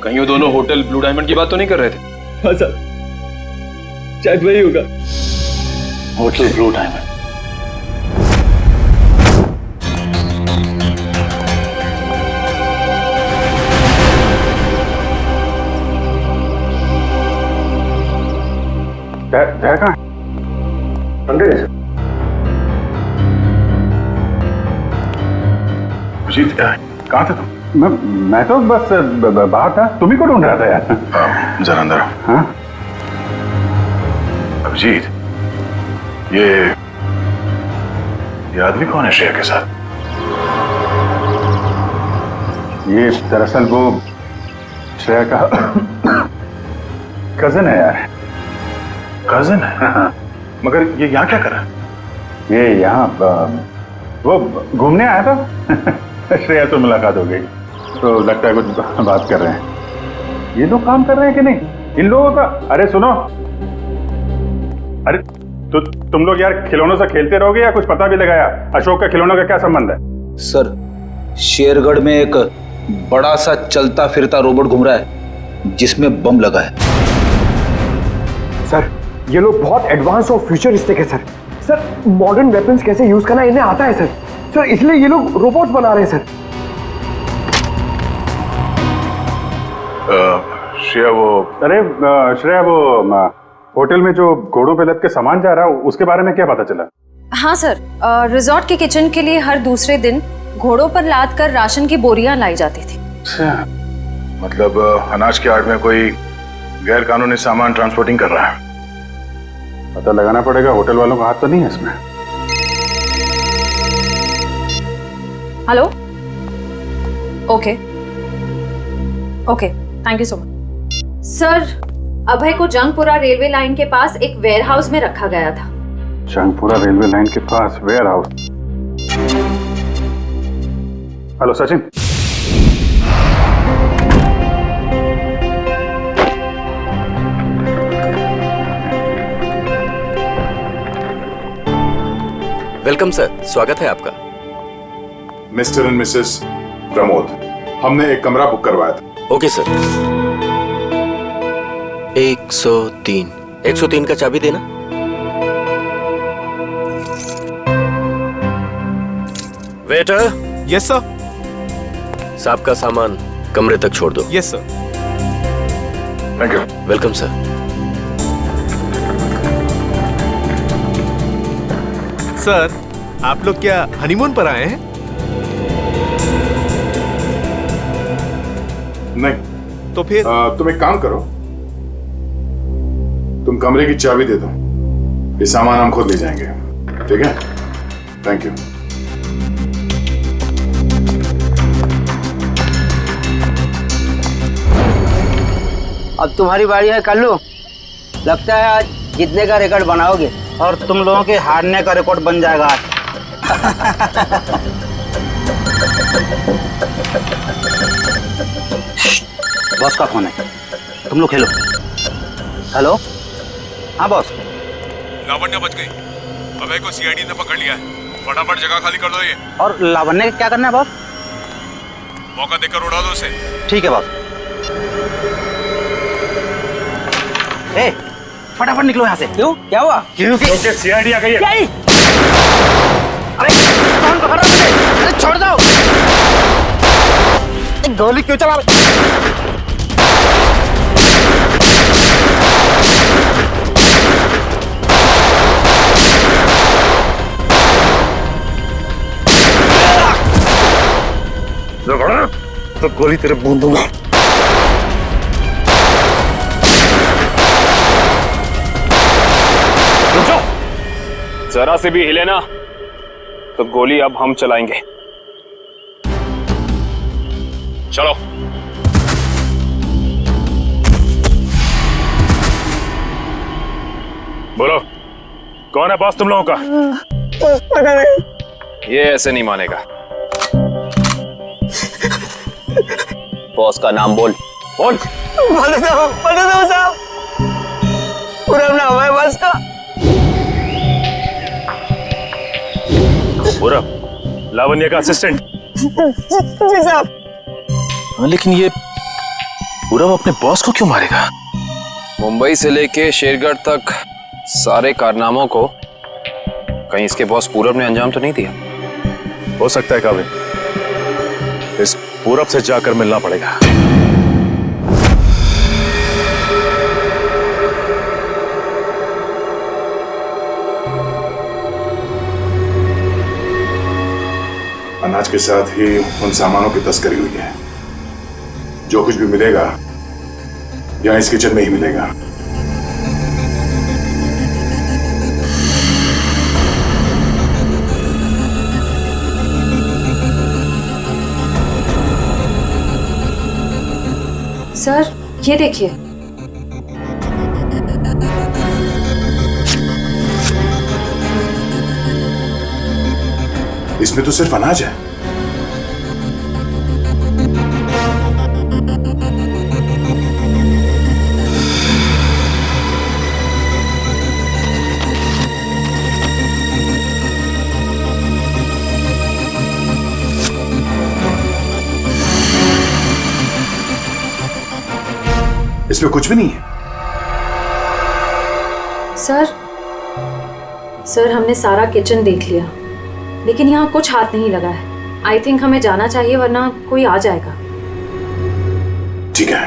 कहीं वो दोनों होटल ब्लू डायमंड की बात तो नहीं कर रहे थे? हाँ साहब, शायद वही होगा, होटल ब्लू डायमंड। जय कहाँ है? अंदर है अभिजीत कहाँ थे तुम? मैं तो बस बाहर था, तुम्ही को ढूंढ रहा था यार। जरा अंदर। हाँ अभिजीत, ये आदमी कौन है श्रेया के साथ? ये दरअसल वो श्रेया का कजन है यार। कजन है? हाँ। मगर ये यहाँ क्या कर रहा है? ये यहाँ वो घूमने आया था। श्रेया से मुलाकात हो गई तो लगता है कुछ बात कर रहे हैं। ये लोग काम कर रहे हैं कि नहीं इन लोगों का? अरे सुनो, अरे तो तुम लोग यार खिलौनों से खेलते रहोगे या कुछ पता भी लगाया? अशोक का खिलौनों का क्या संबंध है? सर, शेरगढ़ में एक बड़ा सा चलता फिरता रोबोट घूम रहा है जिसमें बम लगा है। सर ये लोग बहुत एडवांस और फ्यूचरिस्टिक है सर। सर मॉडर्न वेपन्स कैसे यूज करना इन्हें आता है सर। सर इसलिए ये लोग रोबोट्स बना रहे हैं सर। श्रेया वो होटल में जो घोड़ों पे लद के सामान जा रहा है उसके बारे में क्या पता चला? हाँ सर, रिजॉर्ट के किचन के लिए हर दूसरे दिन घोड़ों पर लाद कर राशन की बोरियां लाई जाती थी। अच्छा, मतलब अनाज के आड़ में कोई गैर कानूनी सामान ट्रांसपोर्टिंग कर रहा है। पता लगाना पड़ेगा, होटल वालों का हाथ तो नहीं है इसमें। Hello, okay, thank you so much. Sir, Abhay को जंगपुरा रेलवे लाइन के पास एक वेयरहाउस में रखा गया था। जंगपुरा रेलवे लाइन के पास warehouse? Hello Sachin. Welcome sir, स्वागत है आपका। मिस्टर एंड मिसेस प्रमोद, हमने एक कमरा बुक करवाया था। Okay sir. 103 का चाबी देना। वेटर। Yes sir. साहब का सामान कमरे तक छोड़ दो। Yes sir. Thank you. Welcome sir. Sir, आप लोग क्या हनीमून पर आए हैं? नहीं। तो फिर तुम एक काम करो, तुम कमरे की चाबी दे दो, ये सामान हम खुद ले जाएंगे। ठीक है? Thank you. अब तुम्हारी बारी है कल्लू। लगता है आज जीतने का रिकॉर्ड बनाओगे और तुम लोगों के हारने का रिकॉर्ड बन जाएगा आज। बॉस का फोन है, तुम लोग खेलो। हेलो, हाँ बॉस। लावण्य बच गई, अभय को सीआईडी ने पकड़ लिया है। फटाफट जगह खाली कर दो ये। और लावण्य क्या करना है बॉस? मौका देकर उड़ा दो उसे। ठीक है बॉस। ए, फटाफट निकलो यहाँ से। क्यों, क्या हुआ? क्योंकि सीआईडी आ गई है। अरे कौन पकड़ रहा है? अरे छोड़ दो। गोली क्यों चला रहे? तो गोली तेरे बूंद दूंगा। जरा से भी हिले ना तो गोली अब हम चलाएंगे। चलो। बोलो, कौन है बॉस तुम लोगों का? पता नहीं। ये ऐसे नहीं मानेगा। बॉस का नाम बोल। बोल। बता दो साहब। पूरा नाम है बॉस का। पूरा लावण्य का असिस्टेंट। जी साहब। लेकिन ये पूरब अपने बॉस को क्यों मारेगा? मुंबई से लेके शेरगढ़ तक सारे कारनामों को कहीं इसके बॉस पूरब ने अंजाम तो नहीं दिया? हो सकता है काबिल, इस पूरब से जाकर मिलना पड़ेगा। अनाज के साथ ही उन सामानों की तस्करी हुई है। जो कुछ भी मिलेगा यहाँ इस किचन में ही मिलेगा। सर ये देखिए, इसमें तो सिर्फ अनाज है। इसमें कुछ भी नहीं है। सर हमने सारा किचन देख लिया, लेकिन यहाँ कुछ हाथ नहीं लगा है। आई थिंक हमें जाना चाहिए, वरना कोई आ जाएगा। ठीक है।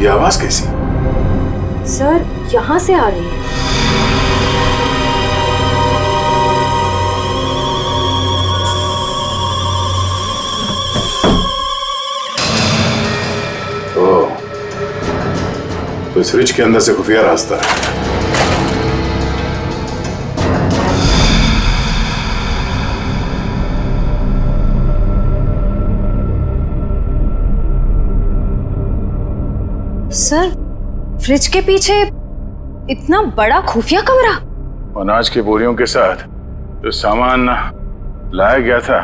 ये आवाज कैसी? सर यहाँ से आ रही है। तो इस फ्रिज के अंदर से खुफिया रास्ता है। सर फ्रिज के पीछे इतना बड़ा खुफिया कमरा। अनाज की बोरियों के साथ जो सामान लाया गया था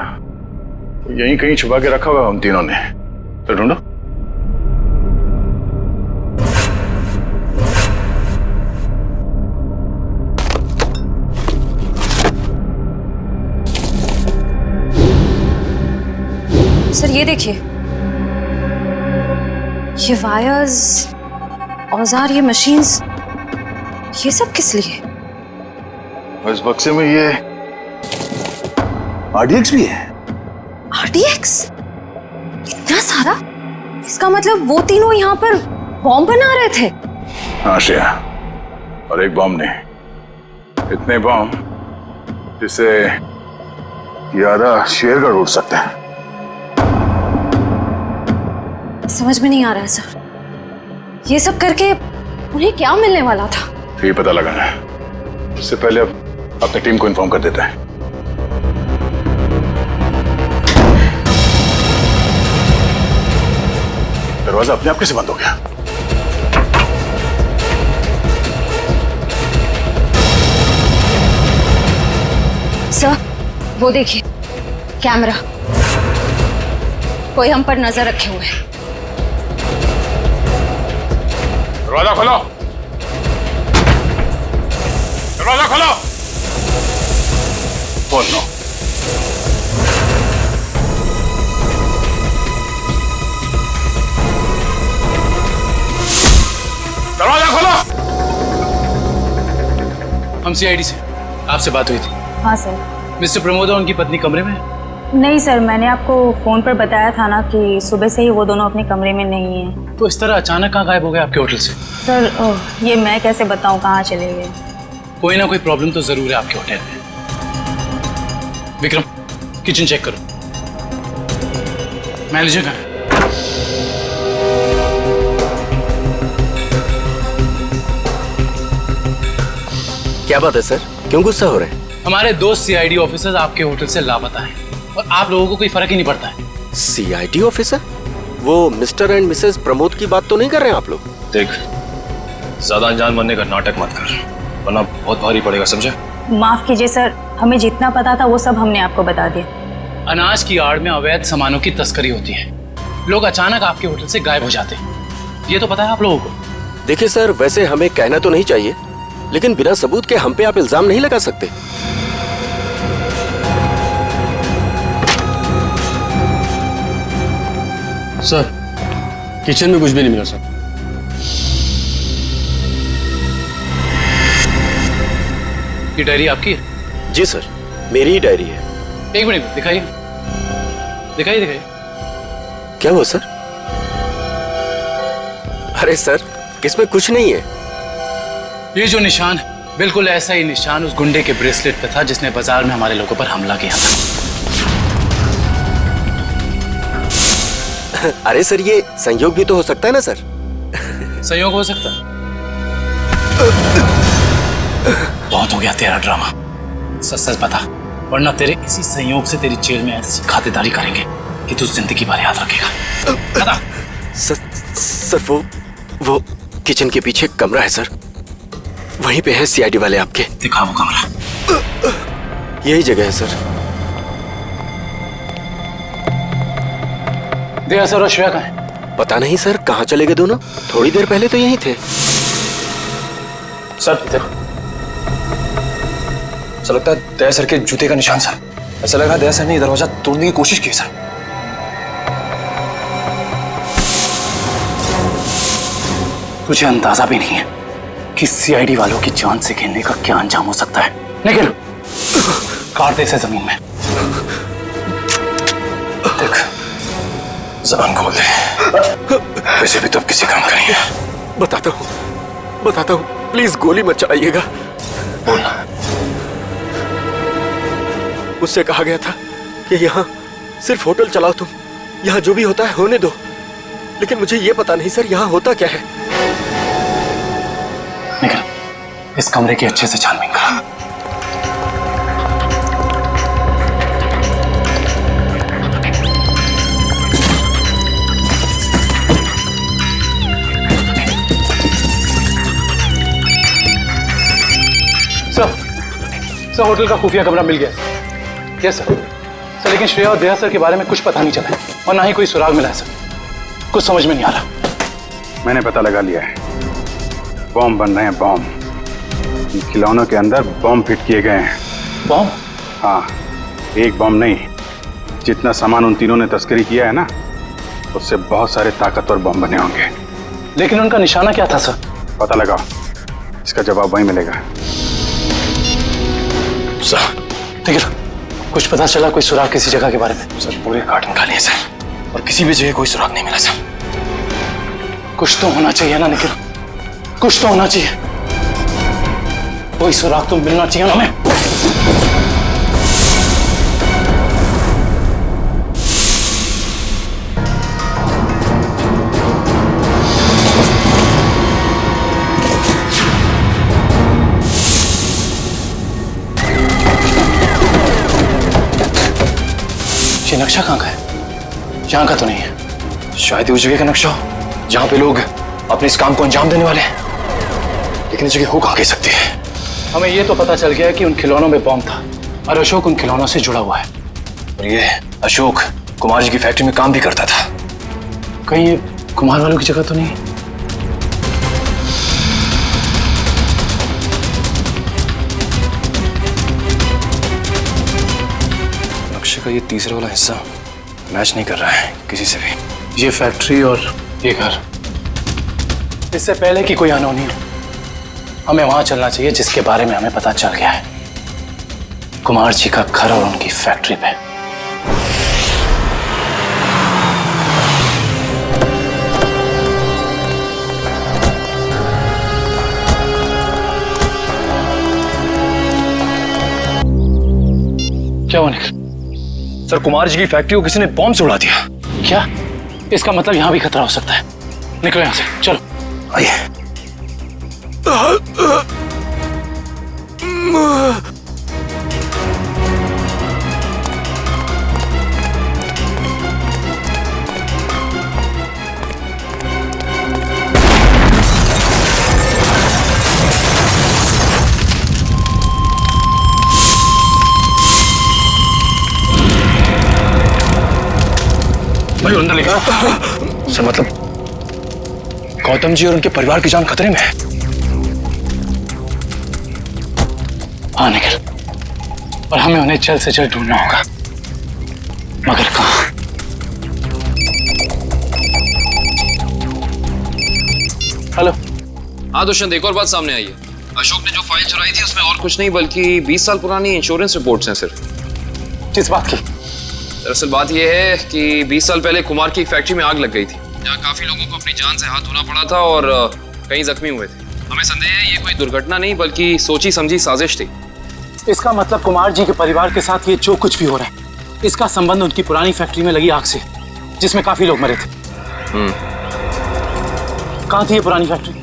यहीं कहीं छुपा के रखा हुआ हम तीनों ने। तो ढूंढो। सर ये देखिए, ये वायर्स, औजार, ये मशीन्स, ये सब किस लिए? इस बक्से में ये RDX भी है। RDX? इतना सारा? इसका मतलब वो तीनों यहाँ पर बॉम्ब बना रहे थे। हाँ श्रेया, और एक बॉम्ब नहीं, इतने बॉम्ब जिससे ये आधा शेरगढ़ उड़ सकते हैं। समझ में नहीं आ रहा है सर, ये सब करके उन्हें क्या मिलने वाला था? ये पता लगाना है। उससे पहले अब अपनी टीम को इन्फॉर्म कर देता है। दरवाजा अपने आप कैसे बंद हो गया? सर वो देखिए, कैमरा, कोई हम पर नजर रखे हुए है। दरवाजा खोलो, दरवाजा खोलो। खोल लो। दरवाजा खोलो। हम CID से, आपसे बात हुई थी। हाँ सर। मिस्टर प्रमोद और उनकी पत्नी कमरे में? नहीं सर, मैंने आपको फोन पर बताया था ना कि सुबह से ही वो दोनों अपने कमरे में नहीं है। तो इस तरह अचानक कहाँ गायब हो गए आपके होटल से? सर ये मैं कैसे बताऊं कहाँ चले गए। कोई ना कोई प्रॉब्लम तो जरूर है आपके होटल में। विक्रम, किचन चेक करो। मैनेजर कहाँ है? क्या बात है सर, क्यों गुस्सा हो रहे हैं? हमारे 2 CID ऑफिसर्स आपके होटल से लापता हैं और आप लोगों को कोई फर्क ही नहीं पड़ता है। CID officer? वो मिस्टर एंड मिसेस प्रमोद की बात तो नहीं कर रहे हैं आप लोग? देख, ज्यादा अनजान बनने का नाटक मत कर, वरना बहुत भारी पड़ेगा, समझे? माफ कीजिए सर, हमें जितना पता था वो सब हमने आपको बता दिया। अनाज की आड़ में अवैध सामानों की तस्करी होती है। लोग अचानक आपके होटल से गायब हो जाते हैं, ये तो पता है आप लोगों को। देखिए सर, वैसे हमें कहना तो नहीं चाहिए, लेकिन बिना सबूत के हम पे आप इल्जाम नहीं लगा सकते। सर किचन में कुछ भी नहीं मिला सर। ये डायरी आपकी है? जी सर, मेरी ही डायरी है। एक मिनट दिखाइए, दिखाइए दिखाइए। क्या हुआ सर? अरे सर, इसमें कुछ नहीं है। ये जो निशान है, बिल्कुल ऐसा ही निशान उस गुंडे के ब्रेसलेट पे था जिसने बाजार में हमारे लोगों पर हमला किया था। अरे सर, ये संयोग भी तो हो सकता है ना सर? संयोग हो सकता है। बहुत हो गया तेरा ड्रामा, सच सच बता, वरना तेरे इसी संयोग से तेरी जेल में ऐसी खातिरदारी करेंगे कि तू जिंदगी भर याद रखेगा। बता। सर वो किचन के पीछे कमरा है सर, वहीं पे है सीआईडी वाले आपके। दिखा वो कमरा। यही जगह है सर। दया सर और श्रेया कहाँ है? पता नहीं सर, कहाँ चले गए दोनों? थोड़ी देर पहले तो यहीं थे। सर देखो, ऐसा लगता है दया सर के जूते का निशान सर। ऐसा लग रहा है दया सर ने दरवाजा तोड़ने की कोशिश की सर। तुझे अंदाजा भी नहीं है कि सीआईडी वालों की जान से खेलने का क्या अंजाम हो सकता है। निकल, काट दे इसे जमीन में। देख, जबान खोल दे, वैसे भी तो अब किसी काम करेंगे। बताता हूँ, प्लीज गोली मत चलाइएगा। बोलना। मुझसे कहा गया था कि यहाँ सिर्फ होटल चलाओ तुम, यहाँ जो भी होता है होने दो। लेकिन मुझे ये पता नहीं सर, यहाँ होता क्या है। निकल, इस कमरे की अच्छे से छानबीन करा। सर, होटल का खुफिया कमरा मिल गया। Yes sir. लेकिन श्रेया और दया सर के बारे में कुछ पता नहीं चला है और ना ही कोई सुराग मिला है सर। कुछ समझ में नहीं आ रहा। मैंने पता लगा लिया है, बॉम्ब बन रहे हैं, बॉम्ब। इन खिलौनों के अंदर बॉम्ब फिट किए गए हैं। बॉम्ब? हाँ, एक बॉम्ब नहीं, जितना सामान उन तीनों ने तस्करी किया है ना, उससे बहुत सारे ताकतवर बॉम्ब बने होंगे। लेकिन उनका निशाना क्या था सर? पता लगाओ, इसका जवाब वहीं मिलेगा। सर, ठीक है, कुछ पता चला कोई सुराग किसी जगह के बारे में? सर, पूरे कार्टन खा लिए सर और किसी भी जगह कोई सुराग नहीं मिला सर। कुछ तो होना चाहिए ना निखिल, कुछ तो होना चाहिए। कोई सुराग तो मिलना चाहिए ना हमें। ये नक्शा कहाँ का है? यहाँ का तो नहीं है। शायद उस जगह का नक्शा हो जहाँ पे लोग अपने इस काम को अंजाम देने वाले हैं। लेकिन इस जगह हो कहाँ कह सकती है? हमें ये तो पता चल गया कि उन खिलौनों में बॉम्ब था और अशोक उन खिलौनों से जुड़ा हुआ है। और ये अशोक कुमार जी की फैक्ट्री में काम भी करता था। कहीं ये कुमार वालों की जगह तो नहीं? नक्शे का ये तीसरा वाला हिस्सा मैच नहीं कर रहा है किसी से भी। ये फैक्ट्री और ये घर, इससे पहले कि कोई अनहोनी हो, हमें वहां चलना चाहिए जिसके बारे में हमें पता चल गया है, कुमार जी का घर और उनकी फैक्ट्री पे। क्या हुआ निखिल? सर, कुमार जी की फैक्ट्री को किसी ने बॉम्ब से उड़ा दिया। क्या? इसका मतलब यहां भी खतरा हो सकता है। निकलो यहां से, चलो। आइए। भाई अंदर लिखा। सर, मतलब गौतम जी और उनके परिवार की जान खतरे में है। हाँ निखिल, और हमें उन्हें जल्द से जल्द ढूंढना होगा, मगर कहाँ? हेलो। हाँ दुष्यंत, एक और बात सामने आई है। अशोक ने जो फाइल चुराई थी उसमें और कुछ नहीं बल्कि 20 साल पुरानी इंश्योरेंस रिपोर्ट्स हैं सिर्फ। किस बात की? दरअसल बात यह है कि 20 साल पहले कुमार की एक फैक्ट्री में आग लग गई थी जहाँ काफी लोगों को अपनी जान से हाथ धोना पड़ा था और कई जख्मी हुए थे। हमें संदेह है ये कोई दुर्घटना नहीं बल्कि सोची समझी साजिश थी। इसका मतलब कुमार जी के परिवार के साथ ये जो कुछ भी हो रहा है, इसका संबंध उनकी पुरानी फैक्ट्री में लगी आग से, जिसमें काफी लोग मरे थे। कहाँ थी ये पुरानी फैक्ट्री?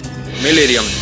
मिल एरिया में।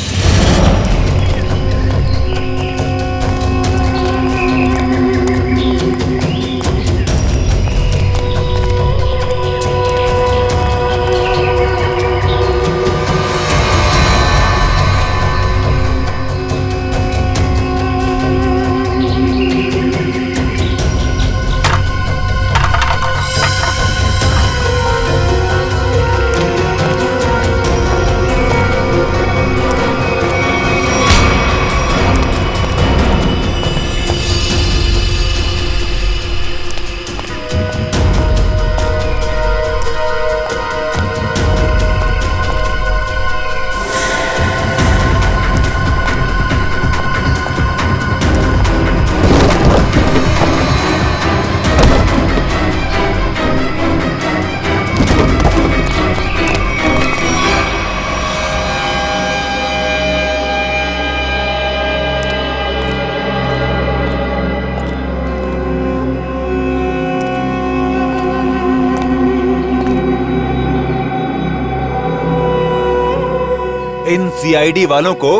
इन सीआईडी वालों को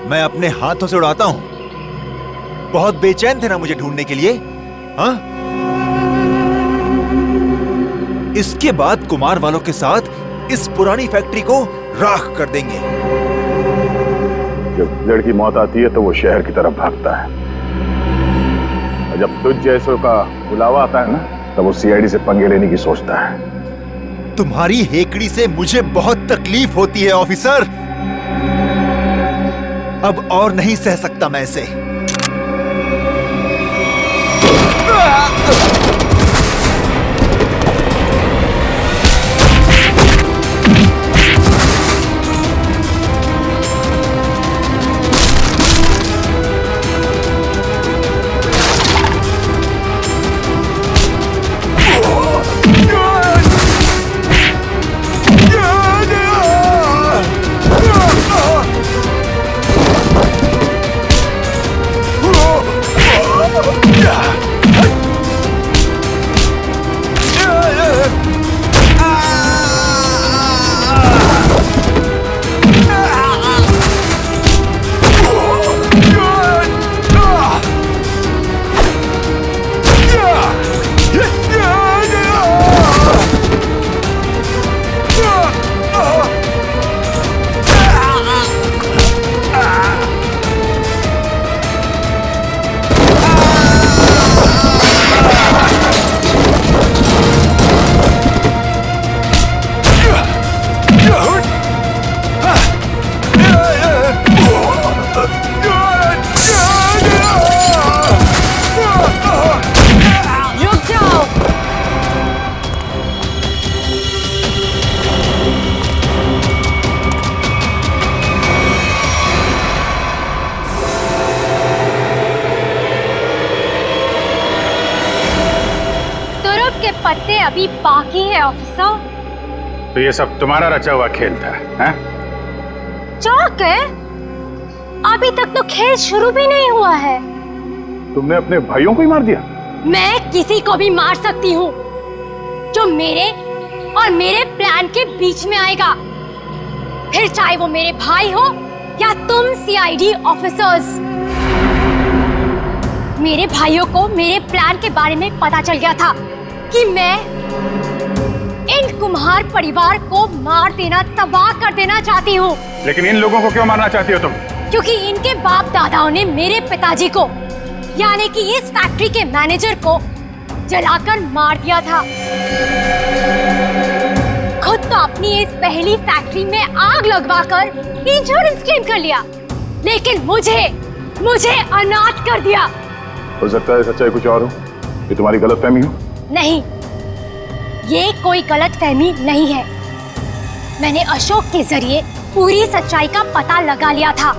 मैं अपने हाथों से उड़ाता हूं। बहुत बेचैन थे ना मुझे ढूंढने के लिए, हाँ? इसके बाद कुमार वालों के साथ इस पुरानी फैक्ट्री को राख कर देंगे। जब लड़की मौत आती है तो वो शहर की तरफ भागता है, और जब तुझ जैसों का बुलावा आता है ना, तब वो सीआईडी से पंगे लेने की सोचता है। तुम्हारी हेकड़ी से मुझे बहुत तकलीफ होती है ऑफिसर। अब और नहीं सह सकता मैं इसे। पत्ते अभी बाकी है ऑफिसर। तो ये सब तुम्हारा रचा हुआ खेल था, हैं? चौक है, अभी तक तो खेल शुरू भी नहीं हुआ है। तुमने अपने भाइयों को ही मार दिया? मैं किसी को भी मार सकती हूँ जो मेरे और मेरे प्लान के बीच में आएगा, फिर चाहे वो मेरे भाई हो या तुम सीआईडी ऑफिसर्स। मेरे भाइयों को मेरे प्लान के बारे में पता चल गया था कि मैं इन कुम्हार परिवार को मार देना, तबाह कर देना चाहती हूँ। लेकिन इन लोगों को क्यों मारना चाहती हो तुम? क्योंकि इनके बाप दादाओं ने मेरे पिताजी को, यानी कि इस फैक्ट्री के मैनेजर को जलाकर मार दिया था। खुद तो अपनी इस पहली फैक्ट्री में आग लगवाकर इंश्योरेंस क्लेम कर लिया, लेकिन मुझे अनाथ कर दिया। हो सकता है सच्चाई कुछ और हो, ये तुम्हारी गलतफहमी हो। नहीं, ये कोई गलतफहमी नहीं है। मैंने अशोक के जरिए पूरी सच्चाई का पता लगा लिया था।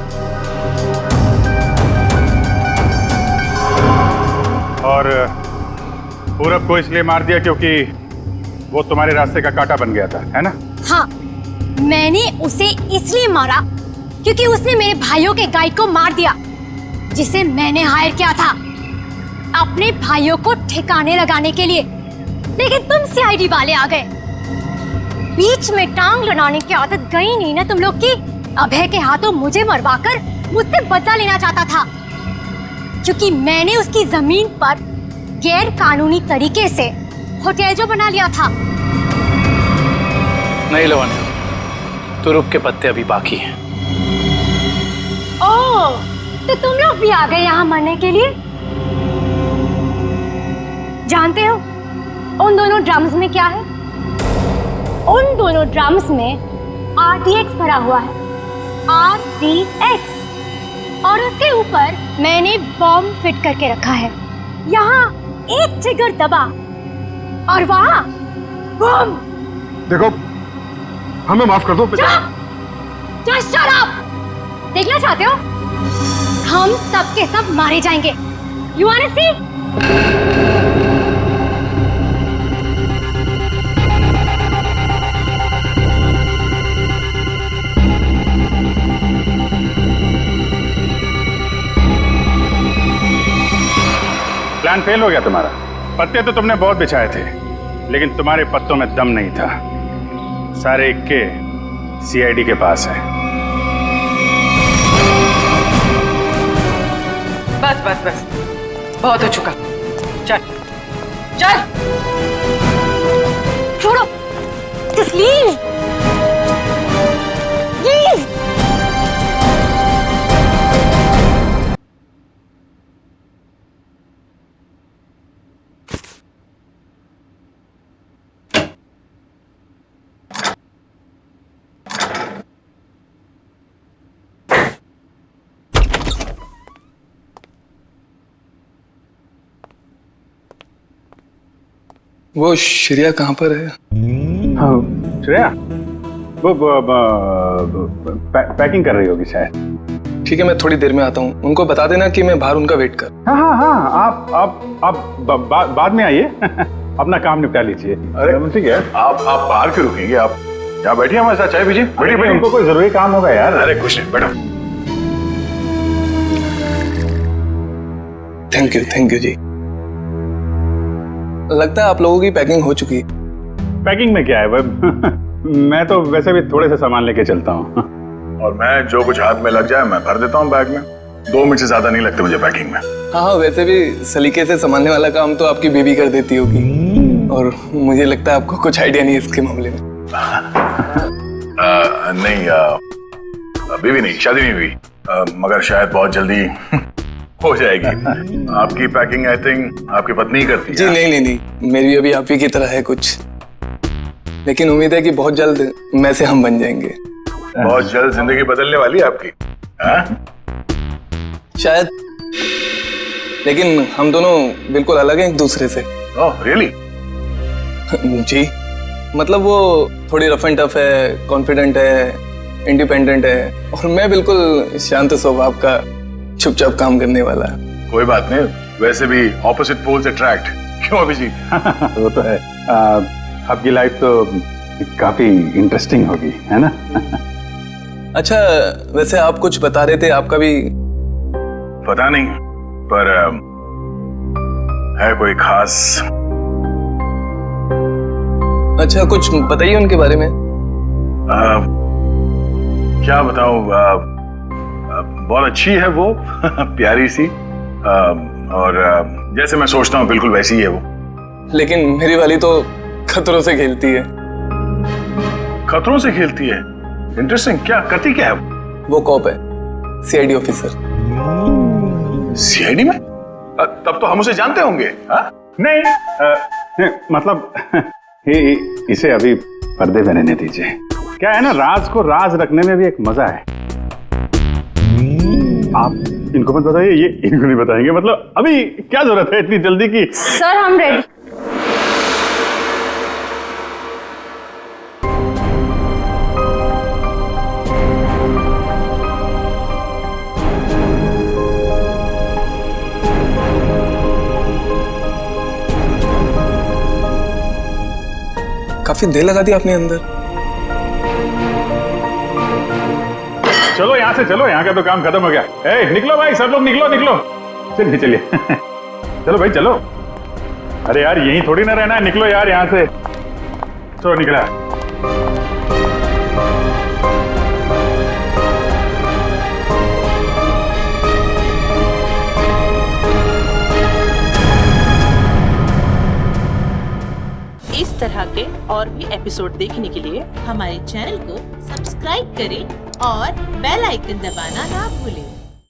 और पूरब को इसलिए मार दिया क्योंकि वो तुम्हारे रास्ते का कांटा बन गया था, है ना? हाँ, मैंने उसे इसलिए मारा क्योंकि उसने मेरे भाइयों के गाइड को मार दिया, जिसे मैंने हायर किया था अपने भाइयों को ठिकाने लगाने के लिए। लेकिन तुम सीआईडी वाले आ गए, बीच में टांग लड़ाने की आदत गई नहीं ना तुम लोग की। अभय के हाथों मुझे मरवाकर मुझसे बदला लेना चाहता था, क्योंकि मैंने उसकी जमीन पर गैर कानूनी तरीके से होटल जो बना लिया था। नहीं लवण्य, तो रुक के पत्ते अभी बाकी हैं। ओह, तो तुम लोग भी आ गए यहाँ मरने के लिए? जानते हो उन दोनों ड्रम्स में क्या है? उन दोनों ड्रम्स में RDX भरा हुआ है, RDX, और उसके ऊपर मैंने बॉम्ब फिट करके रखा है। यहाँ एक ट्रिगर दबा और वहाँ बम। देखो, हमें माफ कर दो। Just shut up! देखना चाहते हो? हम सब के सब मारे जाएंगे। You wanna see? Plan fail हो गया तुम्हारा। पत्ते तो तुमने बहुत बिछाए थे, लेकिन तुम्हारे पत्तों में दम नहीं था। सारे इक्के सीआईडी के पास है। बस बस बस, बहुत हो चुका। चल चल, छोड़ो, just leave. Leave. वो श्रेया कहाँ पर है? श्रेया वो पैकिंग कर रही होगी शायद। ठीक है, मैं थोड़ी देर में आता हूँ। उनको बता देना कि मैं बाहर उनका वेट कर। हाँ हाँ हाँ, आप बाद में आइए। अपना काम निपटा लीजिए। अरे ठीक है, आप बाहर क्यों रुकेंगे? आप यहाँ बैठिए, हमारे साथ चाय पीजिए। बैठिए, उनको कोई जरूरी काम होगा यार। अरे कुछ नहीं, बैठो। थैंक यू जी। लगता है आप लोगों की पैकिंग हो चुकी है। पैकिंग में क्या है, मैं तो वैसे भी थोड़े से सामान लेके चलता हूँ। और मैं जो कुछ हाथ में लग जाए मैं भर देता हूँ बैग में। 2 मिनट से ज्यादा नहीं लगते मुझे पैकिंग में। हाँ, वैसे भी सलीके से संभालने वाला काम तो आपकी बेबी कर देती होगी, और मुझे लगता है आपको कुछ आइडिया नहीं है इसके मामले में। नहीं, बेबी नहीं, शादी नहीं हुई, मगर शायद बहुत जल्दी हो जाएगी। आपकी पैकिंग आई थिंक आपकी पत्नी ही करती है। जी नहीं, मेरी अभी आप ही की तरह है कुछ, लेकिन उम्मीद है कि बहुत जल्द मैं से हम बन जाएंगे। बहुत जल्द जिंदगी बदलने वाली है आपकी, हाँ? शायद, लेकिन हम दोनों बिल्कुल अलग हैं एक दूसरे से। Oh really? जी, मतलब वो थोड़ी रफ एंड टफ है, कॉन्फिडेंट है, इंडिपेंडेंट है, और मैं बिल्कुल शांत स्वभाव का, चुपचाप काम करने वाला। कोई बात नहीं, वैसे भी ऑपोजिट पोल्स अट्रैक्ट, क्यों अभिजीत? वो तो है। आपकी लाइफ तो काफी इंटरेस्टिंग होगी, है ना? अच्छा, वैसे आप कुछ बता रहे थे, आपका भी? पता नहीं, पर है कोई खास? अच्छा, कुछ बताइए उनके बारे में। क्या बताऊं, बहुत अच्छी है वो। प्यारी सी, और जैसे मैं सोचता हूँ बिल्कुल वैसी ही है वो। लेकिन मेरी वाली तो खतरों से खेलती है। खतरों से खेलती है? इंटरेस्टिंग। क्या करती क्या है वो? कॉप है, सीआईडी ऑफिसर। सीआईडी में? तब तो हम उसे जानते होंगे। नहीं, मतलब इसे अभी पर्दे में रहने दीजिए। क्या है ना, राज को राज रखने में भी एक मजा है। आप इनको मत बताइए, ये इनको नहीं बताएंगे। मतलब अभी क्या जरूरत है इतनी जल्दी की? सर हम रेडी। काफी देर लगा दी आपने अंदर। चलो यहाँ से चलो, यहाँ का तो काम खत्म हो गया। ए, निकलो भाई, सब लोग निकलो निकलो। चलिए चलिए चलो भाई चलो। अरे यार यहीं थोड़ी ना रहना है, निकलो यार यहाँ से। चलो निकला। इस तरह के और भी एपिसोड देखने के लिए हमारे चैनल को सब्सक्राइब करें और बेल आइकन दबाना ना भूलें।